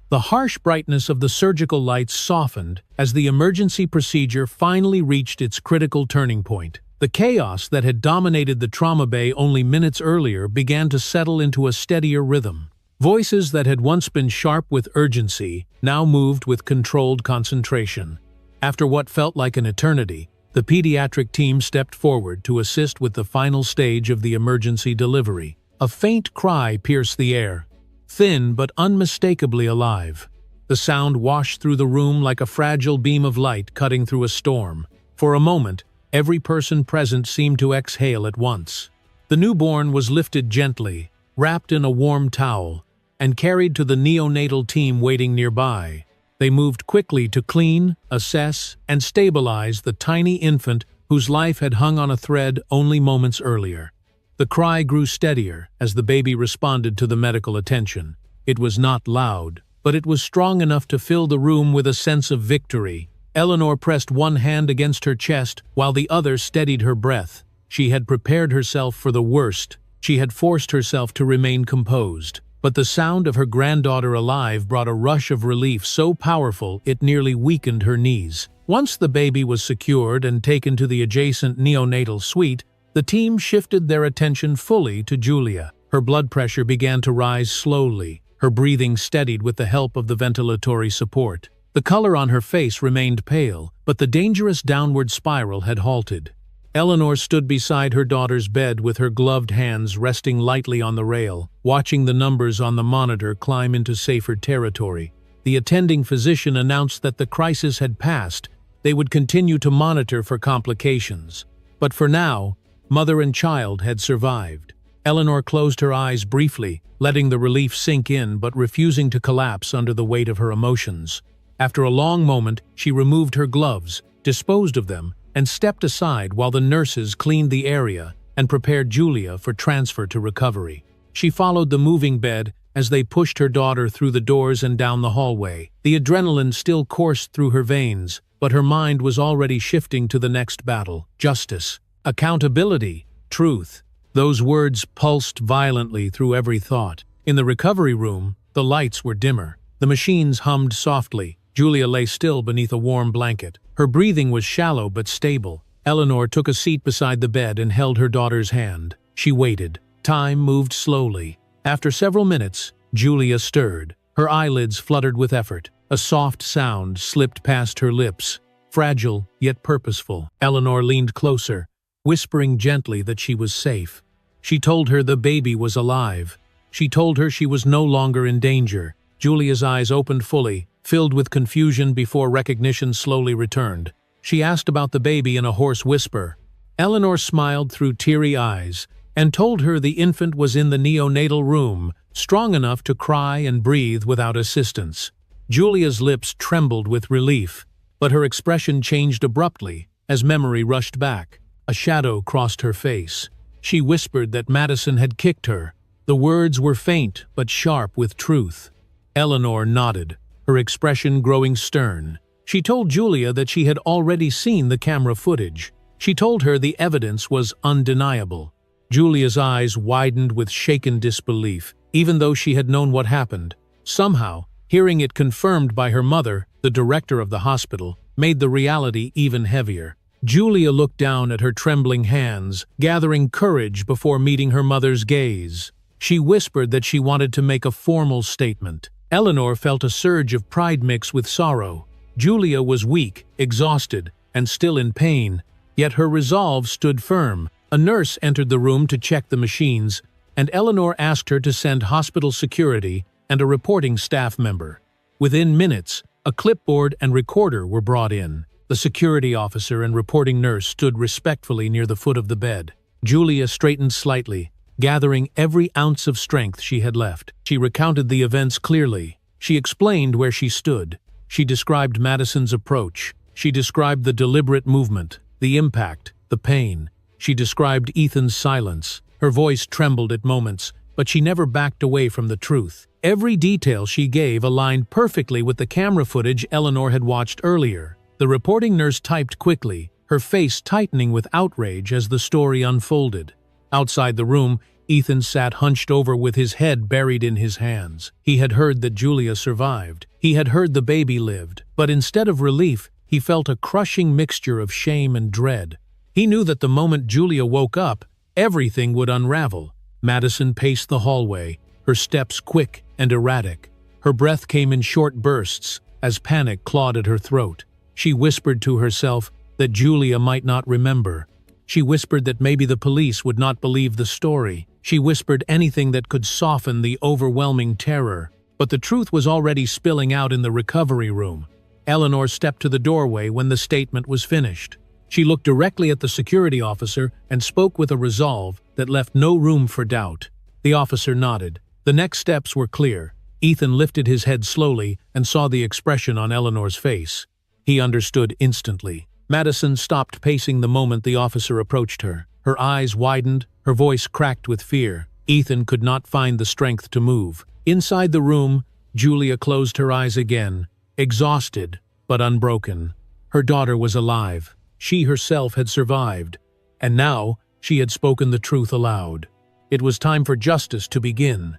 The harsh brightness of the surgical lights softened as the emergency procedure finally reached its critical turning point. The chaos that had dominated the trauma bay only minutes earlier began to settle into a steadier rhythm. Voices that had once been sharp with urgency now moved with controlled concentration. After what felt like an eternity, the pediatric team stepped forward to assist with the final stage of the emergency delivery. A faint cry pierced the air, thin but unmistakably alive. The sound washed through the room like a fragile beam of light cutting through a storm. For a moment, every person present seemed to exhale at once. The newborn was lifted gently, wrapped in a warm towel, and carried to the neonatal team waiting nearby. They moved quickly to clean, assess, and stabilize the tiny infant whose life had hung on a thread only moments earlier. The cry grew steadier as the baby responded to the medical attention. It was not loud, but it was strong enough to fill the room with a sense of victory. Eleanor pressed one hand against her chest while the other steadied her breath. She had prepared herself for the worst. She had forced herself to remain composed. But the sound of her granddaughter alive brought a rush of relief so powerful it nearly weakened her knees. Once the baby was secured and taken to the adjacent neonatal suite, the team shifted their attention fully to Julia. Her blood pressure began to rise slowly. Her breathing steadied with the help of the ventilatory support. The color on her face remained pale, but the dangerous downward spiral had halted. Eleanor stood beside her daughter's bed with her gloved hands resting lightly on the rail, watching the numbers on the monitor climb into safer territory. The attending physician announced that the crisis had passed. They would continue to monitor for complications. But for now, mother and child had survived. Eleanor closed her eyes briefly, letting the relief sink in but refusing to collapse under the weight of her emotions. After a long moment, she removed her gloves, disposed of them, and stepped aside while the nurses cleaned the area and prepared Julia for transfer to recovery. She followed the moving bed as they pushed her daughter through the doors and down the hallway. The adrenaline still coursed through her veins, but her mind was already shifting to the next battle: justice, accountability, truth. Those words pulsed violently through every thought. In the recovery room, the lights were dimmer. The machines hummed softly. Julia lay still beneath a warm blanket. Her breathing was shallow but stable. Eleanor took a seat beside the bed and held her daughter's hand. She waited. Time moved slowly. After several minutes, Julia stirred. Her eyelids fluttered with effort. A soft sound slipped past her lips, fragile yet purposeful. Eleanor leaned closer, whispering gently that she was safe. She told her the baby was alive. She told her she was no longer in danger. Julia's eyes opened fully, filled with confusion before recognition slowly returned. She asked about the baby in a hoarse whisper. Eleanor smiled through teary eyes and told her the infant was in the neonatal room, strong enough to cry and breathe without assistance. Julia's lips trembled with relief, but her expression changed abruptly as memory rushed back. A shadow crossed her face. She whispered that Madison had kicked her. The words were faint but sharp with truth. Eleanor nodded, her expression growing stern. She told Julia that she had already seen the camera footage. She told her the evidence was undeniable. Julia's eyes widened with shaken disbelief, even though she had known what happened. Somehow, hearing it confirmed by her mother, the director of the hospital, made the reality even heavier. Julia looked down at her trembling hands, gathering courage before meeting her mother's gaze. She whispered that she wanted to make a formal statement. Eleanor felt a surge of pride mixed with sorrow. Julia was weak, exhausted, and still in pain, yet her resolve stood firm. A nurse entered the room to check the machines, and Eleanor asked her to send hospital security and a reporting staff member. Within minutes, a clipboard and recorder were brought in. The security officer and reporting nurse stood respectfully near the foot of the bed. Julia straightened slightly, gathering every ounce of strength she had left. She recounted the events clearly. She explained where she stood. She described Madison's approach. She described the deliberate movement, the impact, the pain. She described Ethan's silence. Her voice trembled at moments, but she never backed away from the truth. Every detail she gave aligned perfectly with the camera footage Eleanor had watched earlier. The reporting nurse typed quickly, her face tightening with outrage as the story unfolded. Outside the room, Ethan sat hunched over with his head buried in his hands. He had heard that Julia survived. He had heard the baby lived. But instead of relief, he felt a crushing mixture of shame and dread. He knew that the moment Julia woke up, everything would unravel. Madison paced the hallway, her steps quick and erratic. Her breath came in short bursts as panic clawed at her throat. She whispered to herself that Julia might not remember. She whispered that maybe the police would not believe the story. She whispered anything that could soften the overwhelming terror. But the truth was already spilling out in the recovery room. Eleanor stepped to the doorway when the statement was finished. She looked directly at the security officer and spoke with a resolve that left no room for doubt. The officer nodded. The next steps were clear. Ethan lifted his head slowly and saw the expression on Eleanor's face. He understood instantly. Madison stopped pacing the moment the officer approached her. Her eyes widened, her voice cracked with fear. Ethan could not find the strength to move. Inside the room, Julia closed her eyes again, exhausted but unbroken. Her daughter was alive. She herself had survived. And now she had spoken the truth aloud. It was time for justice to begin.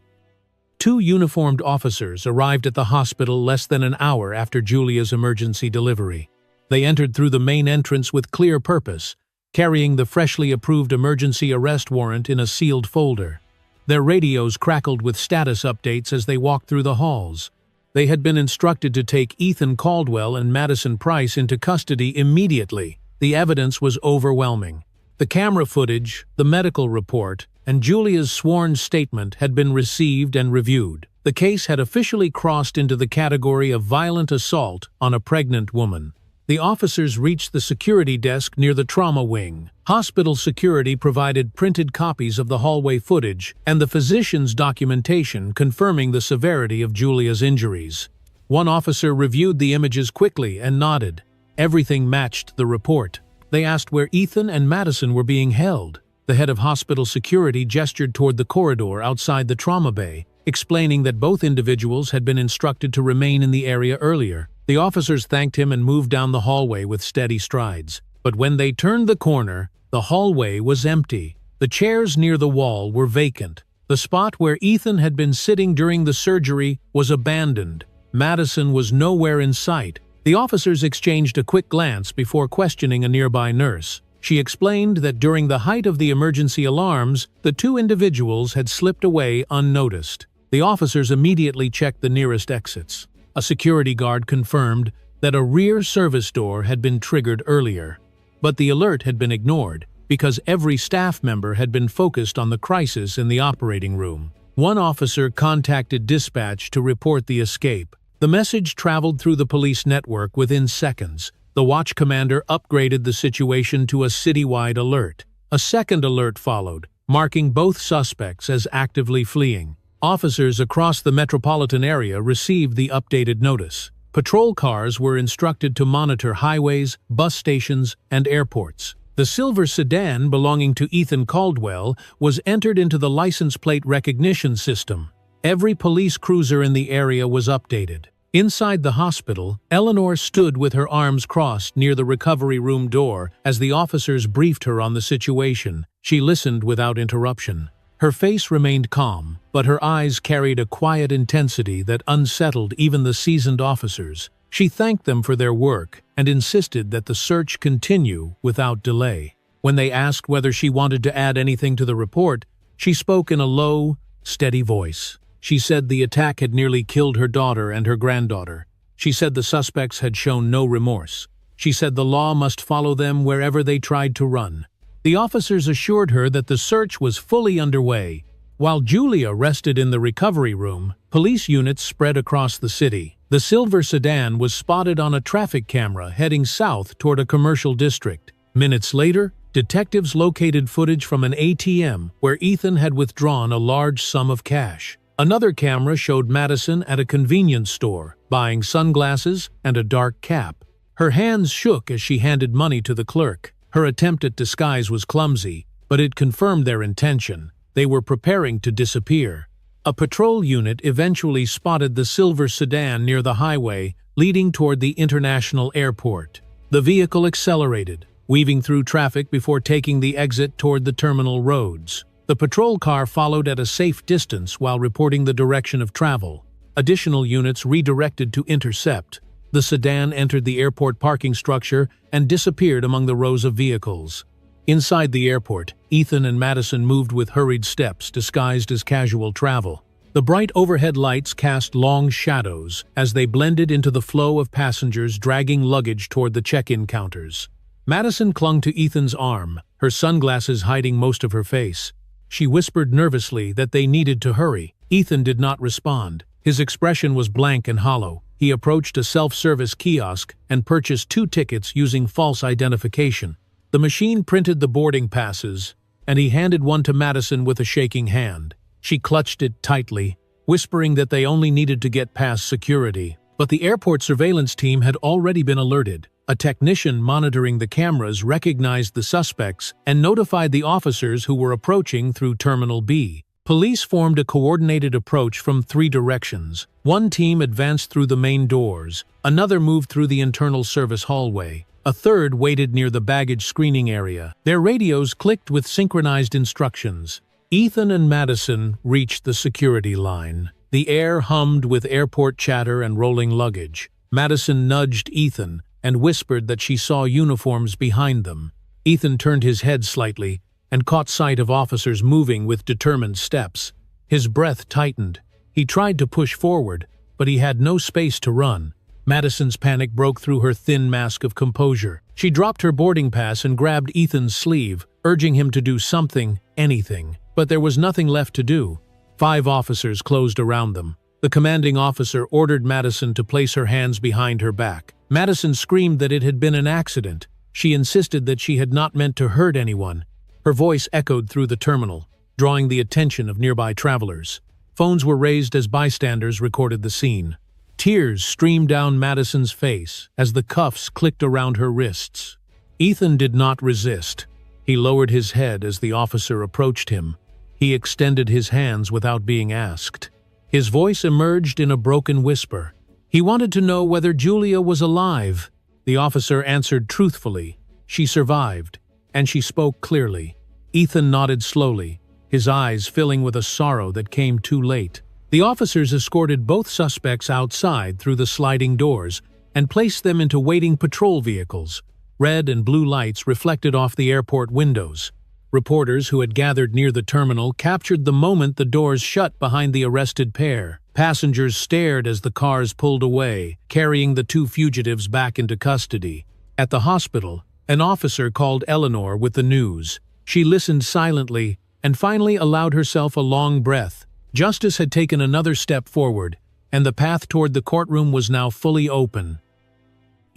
2 uniformed officers arrived at the hospital less than an hour after Julia's emergency delivery. They entered through the main entrance with clear purpose, carrying the freshly approved emergency arrest warrant in a sealed folder. Their radios crackled with status updates as they walked through the halls. They had been instructed to take Ethan Caldwell and Madison Price into custody immediately. The evidence was overwhelming. The camera footage, the medical report, and Julia's sworn statement had been received and reviewed. The case had officially crossed into the category of violent assault on a pregnant woman. The officers reached the security desk near the trauma wing. Hospital security provided printed copies of the hallway footage and the physician's documentation confirming the severity of Julia's injuries. One officer reviewed the images quickly and nodded. Everything matched the report. They asked where Ethan and Madison were being held. The head of hospital security gestured toward the corridor outside the trauma bay, explaining that both individuals had been instructed to remain in the area earlier. The officers thanked him and moved down the hallway with steady strides. But when they turned the corner, the hallway was empty. The chairs near the wall were vacant. The spot where Ethan had been sitting during the surgery was abandoned. Madison was nowhere in sight. The officers exchanged a quick glance before questioning a nearby nurse. She explained that during the height of the emergency alarms, the 2 individuals had slipped away unnoticed. The officers immediately checked the nearest exits. A security guard confirmed that a rear service door had been triggered earlier. But the alert had been ignored because every staff member had been focused on the crisis in the operating room. One officer contacted dispatch to report the escape. The message traveled through the police network within seconds. The watch commander upgraded the situation to a citywide alert. A second alert followed, marking both suspects as actively fleeing. Officers across the metropolitan area received the updated notice. Patrol cars were instructed to monitor highways, bus stations, and airports. The silver sedan belonging to Ethan Caldwell was entered into the license plate recognition system. Every police cruiser in the area was updated. Inside the hospital, Eleanor stood with her arms crossed near the recovery room door as the officers briefed her on the situation. She listened without interruption. Her face remained calm, but her eyes carried a quiet intensity that unsettled even the seasoned officers. She thanked them for their work and insisted that the search continue without delay. When they asked whether she wanted to add anything to the report, she spoke in a low, steady voice. She said the attack had nearly killed her daughter and her granddaughter. She said the suspects had shown no remorse. She said the law must follow them wherever they tried to run. The officers assured her that the search was fully underway. While Julia rested in the recovery room, police units spread across the city. The silver sedan was spotted on a traffic camera heading south toward a commercial district. Minutes later, detectives located footage from an ATM where Ethan had withdrawn a large sum of cash. Another camera showed Madison at a convenience store, buying sunglasses and a dark cap. Her hands shook as she handed money to the clerk. Her attempt at disguise was clumsy, but it confirmed their intention. They were preparing to disappear. A patrol unit eventually spotted the silver sedan near the highway, leading toward the international airport. The vehicle accelerated, weaving through traffic before taking the exit toward the terminal roads. The patrol car followed at a safe distance while reporting the direction of travel. Additional units redirected to intercept. The sedan entered the airport parking structure and disappeared among the rows of vehicles. Inside the airport, Ethan and Madison moved with hurried steps disguised as casual travel. The bright overhead lights cast long shadows as they blended into the flow of passengers dragging luggage toward the check-in counters. Madison clung to Ethan's arm, her sunglasses hiding most of her face. She whispered nervously that they needed to hurry. Ethan did not respond. His expression was blank and hollow. He approached a self-service kiosk and purchased 2 tickets using false identification. The machine printed the boarding passes, and he handed one to Madison with a shaking hand. She clutched it tightly, whispering that they only needed to get past security. But the airport surveillance team had already been alerted. A technician monitoring the cameras recognized the suspects and notified the officers who were approaching through Terminal B. Police formed a coordinated approach from 3 directions. One team advanced through the main doors, another moved through the internal service hallway, a third waited near the baggage screening area. Their radios clicked with synchronized instructions. Ethan and Madison reached the security line. The air hummed with airport chatter and rolling luggage. Madison nudged Ethan and whispered that she saw uniforms behind them. Ethan turned his head slightly and caught sight of officers moving with determined steps. His breath tightened. He tried to push forward, but he had no space to run. Madison's panic broke through her thin mask of composure. She dropped her boarding pass and grabbed Ethan's sleeve, urging him to do something, anything. But there was nothing left to do. 5 officers closed around them. The commanding officer ordered Madison to place her hands behind her back. Madison screamed that it had been an accident. She insisted that she had not meant to hurt anyone. Her voice echoed through the terminal, drawing the attention of nearby travelers. Phones were raised as bystanders recorded the scene. Tears streamed down Madison's face as the cuffs clicked around her wrists. Ethan did not resist. He lowered his head as the officer approached him. He extended his hands without being asked. His voice emerged in a broken whisper. He wanted to know whether Julia was alive. The officer answered truthfully. She survived, and she spoke clearly. Ethan nodded slowly, his eyes filling with a sorrow that came too late. The officers escorted both suspects outside through the sliding doors and placed them into waiting patrol vehicles. Red and blue lights reflected off the airport windows. Reporters who had gathered near the terminal captured the moment the doors shut behind the arrested pair. Passengers stared as the cars pulled away, carrying the 2 fugitives back into custody. At the hospital, an officer called Eleanor with the news. She listened silently and finally allowed herself a long breath. Justice had taken another step forward, and the path toward the courtroom was now fully open.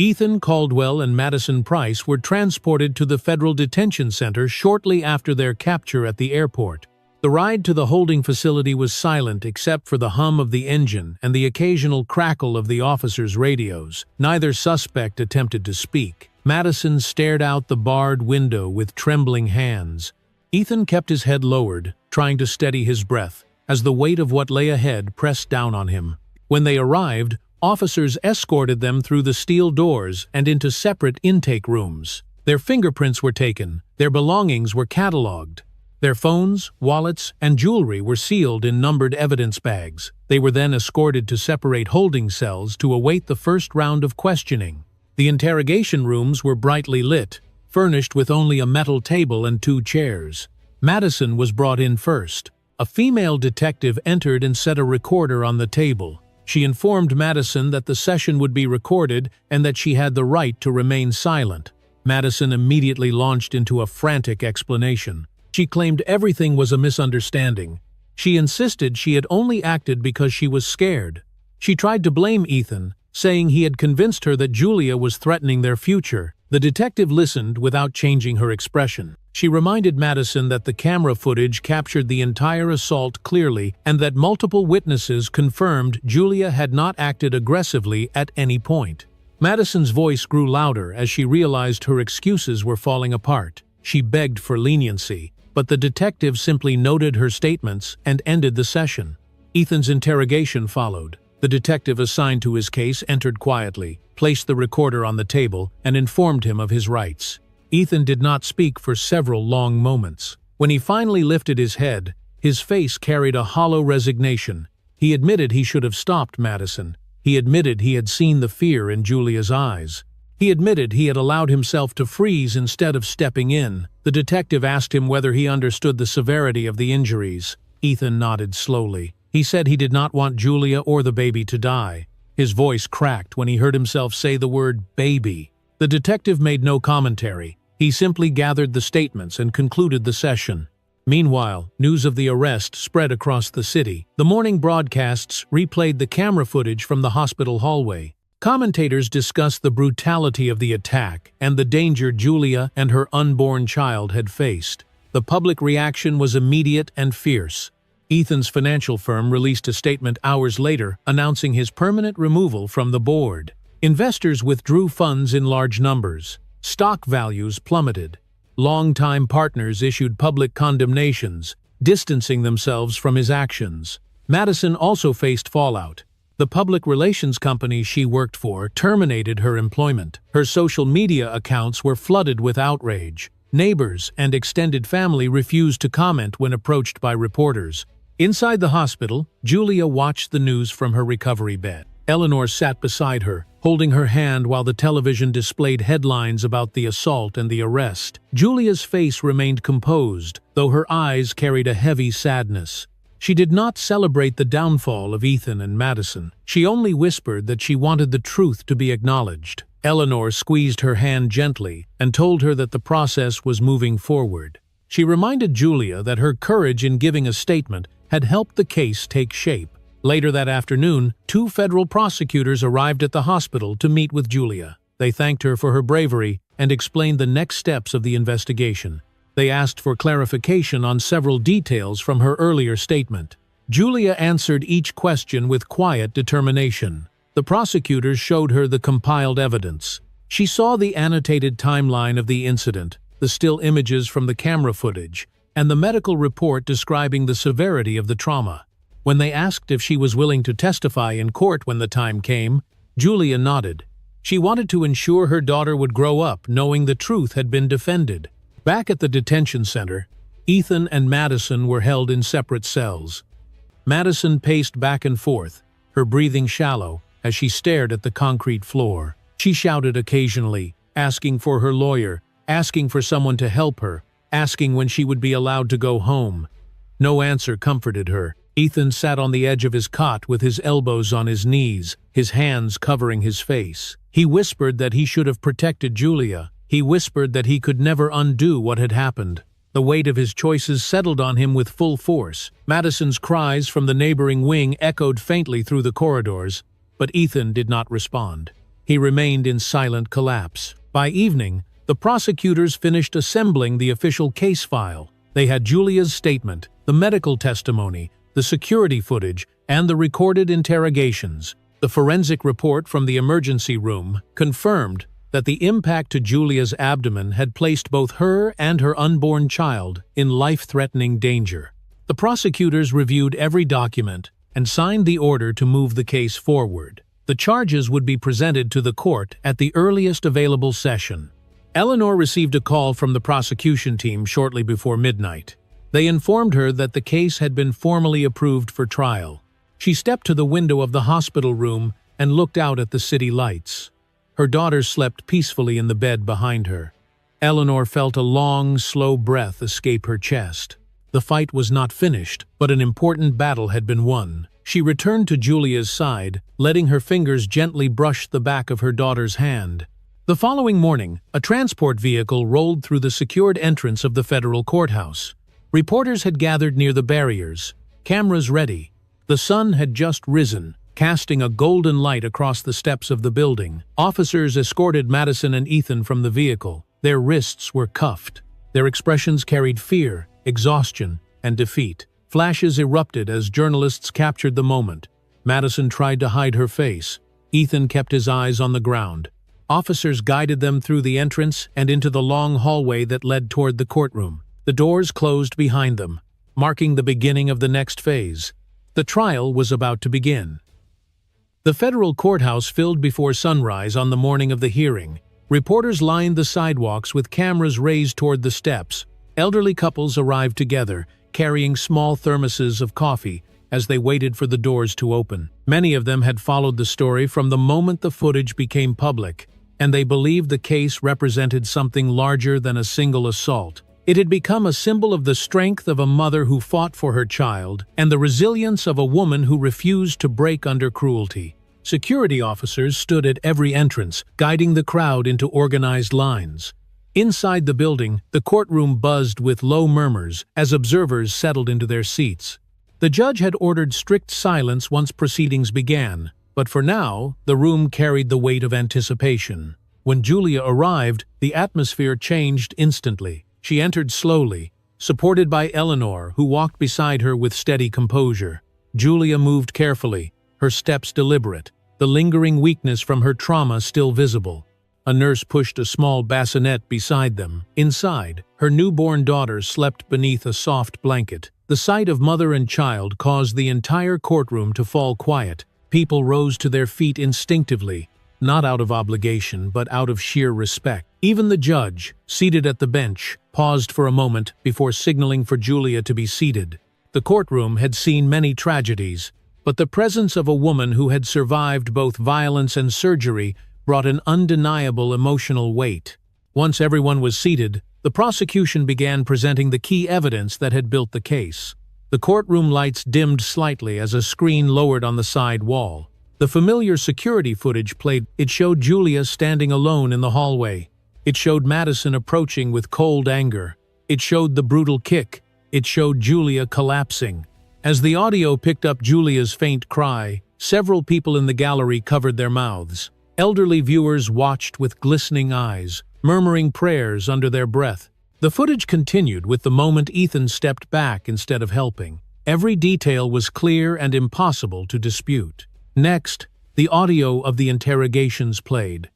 Ethan Caldwell and Madison Price were transported to the Federal Detention Center shortly after their capture at the airport. The ride to the holding facility was silent except for the hum of the engine and the occasional crackle of the officers' radios. Neither suspect attempted to speak. Madison stared out the barred window with trembling hands. Ethan kept his head lowered, trying to steady his breath, as the weight of what lay ahead pressed down on him. When they arrived, officers escorted them through the steel doors and into separate intake rooms. Their fingerprints were taken, their belongings were catalogued. Their phones, wallets, and jewelry were sealed in numbered evidence bags. They were then escorted to separate holding cells to await the first round of questioning. The interrogation rooms were brightly lit, furnished with only a metal table and 2 chairs. Madison was brought in first. A female detective entered and set a recorder on the table. She informed Madison that the session would be recorded and that she had the right to remain silent. Madison immediately launched into a frantic explanation. She claimed everything was a misunderstanding. She insisted she had only acted because she was scared. She tried to blame Ethan, saying he had convinced her that Julia was threatening their future. The detective listened without changing her expression. She reminded Madison that the camera footage captured the entire assault clearly and that multiple witnesses confirmed Julia had not acted aggressively at any point. Madison's voice grew louder as she realized her excuses were falling apart. She begged for leniency, but the detective simply noted her statements and ended the session. Ethan's interrogation followed. The detective assigned to his case entered quietly, placed the recorder on the table, and informed him of his rights. Ethan did not speak for several long moments. When he finally lifted his head, his face carried a hollow resignation. He admitted he should have stopped Madison. He admitted he had seen the fear in Julia's eyes. He admitted he had allowed himself to freeze instead of stepping in. The detective asked him whether he understood the severity of the injuries. Ethan nodded slowly. He said he did not want Julia or the baby to die. His voice cracked when he heard himself say the word baby. The detective made no commentary. He simply gathered the statements and concluded the session. Meanwhile, news of the arrest spread across the city. The morning broadcasts replayed the camera footage from the hospital hallway. Commentators discussed the brutality of the attack and the danger Julia and her unborn child had faced. The public reaction was immediate and fierce. Ethan's financial firm released a statement hours later announcing his permanent removal from the board. Investors withdrew funds in large numbers. Stock values plummeted. Longtime partners issued public condemnations, distancing themselves from his actions. Madison also faced fallout. The public relations company she worked for terminated her employment. Her social media accounts were flooded with outrage. Neighbors and extended family refused to comment when approached by reporters. Inside the hospital, Julia watched the news from her recovery bed. Eleanor sat beside her, holding her hand while the television displayed headlines about the assault and the arrest. Julia's face remained composed, though her eyes carried a heavy sadness. She did not celebrate the downfall of Ethan and Madison. She only whispered that she wanted the truth to be acknowledged. Eleanor squeezed her hand gently and told her that the process was moving forward. She reminded Julia that her courage in giving a statement had helped the case take shape. Later that afternoon, 2 federal prosecutors arrived at the hospital to meet with Julia. They thanked her for her bravery and explained the next steps of the investigation. They asked for clarification on several details from her earlier statement. Julia answered each question with quiet determination. The prosecutors showed her the compiled evidence. She saw the annotated timeline of the incident, the still images from the camera footage, and the medical report describing the severity of the trauma. When they asked if she was willing to testify in court when the time came, Julia nodded. She wanted to ensure her daughter would grow up knowing the truth had been defended. Back at the detention center, Ethan and Madison were held in separate cells. Madison paced back and forth, her breathing shallow, as she stared at the concrete floor. She shouted occasionally, asking for her lawyer, asking for someone to help her, asking when she would be allowed to go home. No answer comforted her. Ethan sat on the edge of his cot with his elbows on his knees, his hands covering his face. He whispered that he should have protected Julia. He whispered that he could never undo what had happened. The weight of his choices settled on him with full force. Madison's cries from the neighboring wing echoed faintly through the corridors, but Ethan did not respond. He remained in silent collapse. By evening, the prosecutors finished assembling the official case file. They had Julia's statement, the medical testimony, the security footage, and the recorded interrogations. The forensic report from the emergency room confirmed that the impact to Julia's abdomen had placed both her and her unborn child in life-threatening danger. The prosecutors reviewed every document and signed the order to move the case forward. The charges would be presented to the court at the earliest available session. Eleanor received a call from the prosecution team shortly before midnight. They informed her that the case had been formally approved for trial. She stepped to the window of the hospital room and looked out at the city lights. Her daughter slept peacefully in the bed behind her. Eleanor felt a long, slow breath escape her chest. The fight was not finished, but an important battle had been won. She returned to Julia's side, letting her fingers gently brush the back of her daughter's hand. The following morning, a transport vehicle rolled through the secured entrance of the federal courthouse. Reporters had gathered near the barriers, cameras ready. The sun had just risen, casting a golden light across the steps of the building. Officers escorted Madison and Ethan from the vehicle. Their wrists were cuffed. Their expressions carried fear, exhaustion, and defeat. Flashes erupted as journalists captured the moment. Madison tried to hide her face. Ethan kept his eyes on the ground. Officers guided them through the entrance and into the long hallway that led toward the courtroom. The doors closed behind them, marking the beginning of the next phase. The trial was about to begin. The federal courthouse filled before sunrise on the morning of the hearing. Reporters lined the sidewalks with cameras raised toward the steps. Elderly couples arrived together, carrying small thermoses of coffee as they waited for the doors to open. Many of them had followed the story from the moment the footage became public, and they believed the case represented something larger than a single assault. It had become a symbol of the strength of a mother who fought for her child and the resilience of a woman who refused to break under cruelty. Security officers stood at every entrance, guiding the crowd into organized lines. Inside the building, the courtroom buzzed with low murmurs as observers settled into their seats. The judge had ordered strict silence once proceedings began, but for now, the room carried the weight of anticipation. When Julia arrived, the atmosphere changed instantly. She entered slowly, supported by Eleanor, who walked beside her with steady composure. Julia moved carefully, her steps deliberate, the lingering weakness from her trauma still visible. A nurse pushed a small bassinet beside them. Inside, her newborn daughter slept beneath a soft blanket. The sight of mother and child caused the entire courtroom to fall quiet. People rose to their feet instinctively, not out of obligation but out of sheer respect. Even the judge, seated at the bench, paused for a moment before signaling for Julia to be seated. The courtroom had seen many tragedies, but the presence of a woman who had survived both violence and surgery brought an undeniable emotional weight. Once everyone was seated, the prosecution began presenting the key evidence that had built the case. The courtroom lights dimmed slightly as a screen lowered on the side wall. The familiar security footage played. It showed Julia standing alone in the hallway. It showed Madison approaching with cold anger. It showed the brutal kick. It showed Julia collapsing. As the audio picked up Julia's faint cry, several people in the gallery covered their mouths. Elderly viewers watched with glistening eyes, murmuring prayers under their breath. The footage continued with the moment Ethan stepped back instead of helping. Every detail was clear and impossible to dispute. Next, the audio of the interrogations played.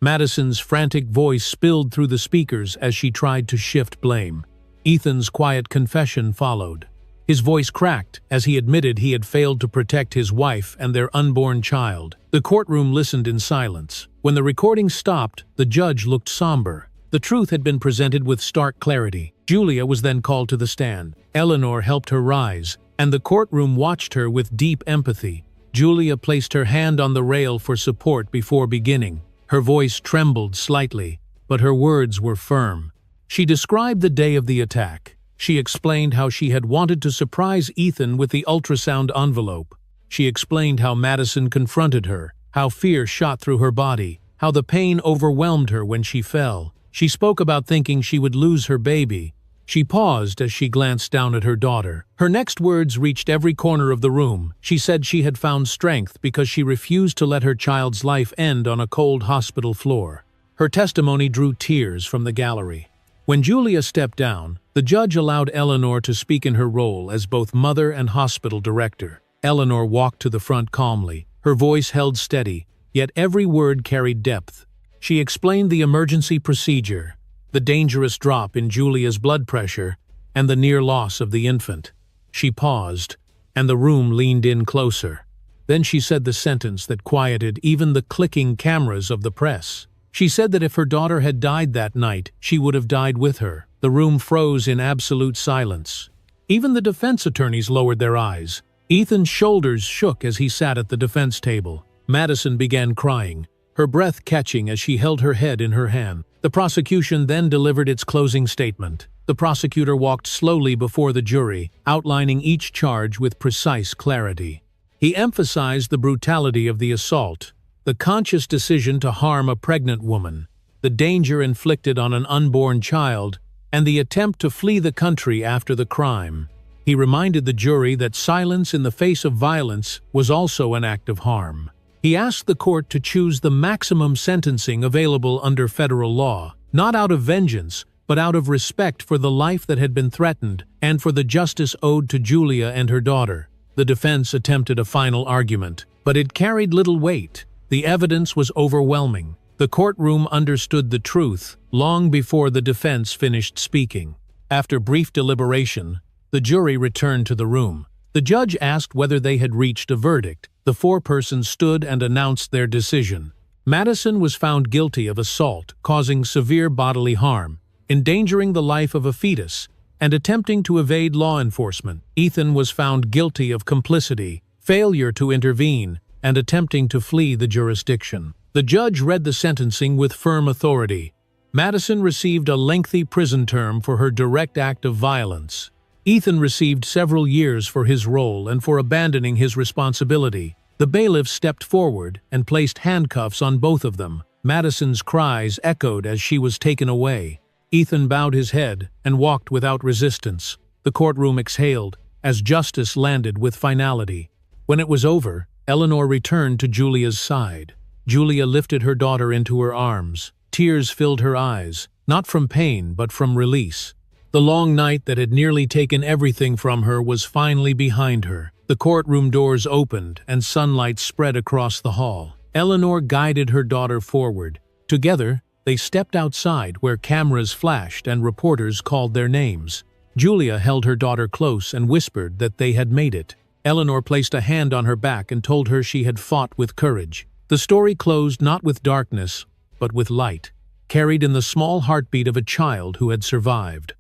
Madison's frantic voice spilled through the speakers as she tried to shift blame. Ethan's quiet confession followed. His voice cracked as he admitted he had failed to protect his wife and their unborn child. The courtroom listened in silence. When the recording stopped, the judge looked somber. The truth had been presented with stark clarity. Julia was then called to the stand. Eleanor helped her rise, and the courtroom watched her with deep empathy. Julia placed her hand on the rail for support before beginning. Her voice trembled slightly, but her words were firm. She described the day of the attack. She explained how she had wanted to surprise Ethan with the ultrasound envelope. She explained how Madison confronted her, how fear shot through her body, how the pain overwhelmed her when she fell. She spoke about thinking she would lose her baby. She paused as she glanced down at her daughter. Her next words reached every corner of the room. She said she had found strength because she refused to let her child's life end on a cold hospital floor. Her testimony drew tears from the gallery. When Julia stepped down, the judge allowed Eleanor to speak in her role as both mother and hospital director. Eleanor walked to the front calmly, her voice held steady, yet every word carried depth. She explained the emergency procedure, the dangerous drop in Julia's blood pressure, and the near loss of the infant. She paused, and the room leaned in closer. Then she said the sentence that quieted even the clicking cameras of the press. She said that if her daughter had died that night, she would have died with her. The room froze in absolute silence. Even the defense attorneys lowered their eyes. Ethan's shoulders shook as he sat at the defense table. Madison began crying, her breath catching as she held her head in her hand. The prosecution then delivered its closing statement. The prosecutor walked slowly before the jury, outlining each charge with precise clarity. He emphasized the brutality of the assault, the conscious decision to harm a pregnant woman, the danger inflicted on an unborn child, and the attempt to flee the country after the crime. He reminded the jury that silence in the face of violence was also an act of harm. He asked the court to choose the maximum sentencing available under federal law, not out of vengeance, but out of respect for the life that had been threatened and for the justice owed to Julia and her daughter. The defense attempted a final argument, but it carried little weight. The evidence was overwhelming. The courtroom understood the truth long before the defense finished speaking. After brief deliberation, the jury returned to the room. The judge asked whether they had reached a verdict. The four persons stood and announced their decision. Madison was found guilty of assault, causing severe bodily harm, endangering the life of a fetus, and attempting to evade law enforcement. Ethan was found guilty of complicity, failure to intervene, and attempting to flee the jurisdiction. The judge read the sentencing with firm authority. Madison received a lengthy prison term for her direct act of violence. Ethan received several years for his role and for abandoning his responsibility. The bailiff stepped forward and placed handcuffs on both of them. Madison's cries echoed as she was taken away. Ethan bowed his head and walked without resistance. The courtroom exhaled as justice landed with finality. When it was over, Eleanor returned to Julia's side. Julia lifted her daughter into her arms. Tears filled her eyes, not from pain but from release. The long night that had nearly taken everything from her was finally behind her. The courtroom doors opened and sunlight spread across the hall. Eleanor guided her daughter forward. Together, they stepped outside where cameras flashed and reporters called their names. Julia held her daughter close and whispered that they had made it. Eleanor placed a hand on her back and told her she had fought with courage. The story closed not with darkness, but with light, carried in the small heartbeat of a child who had survived.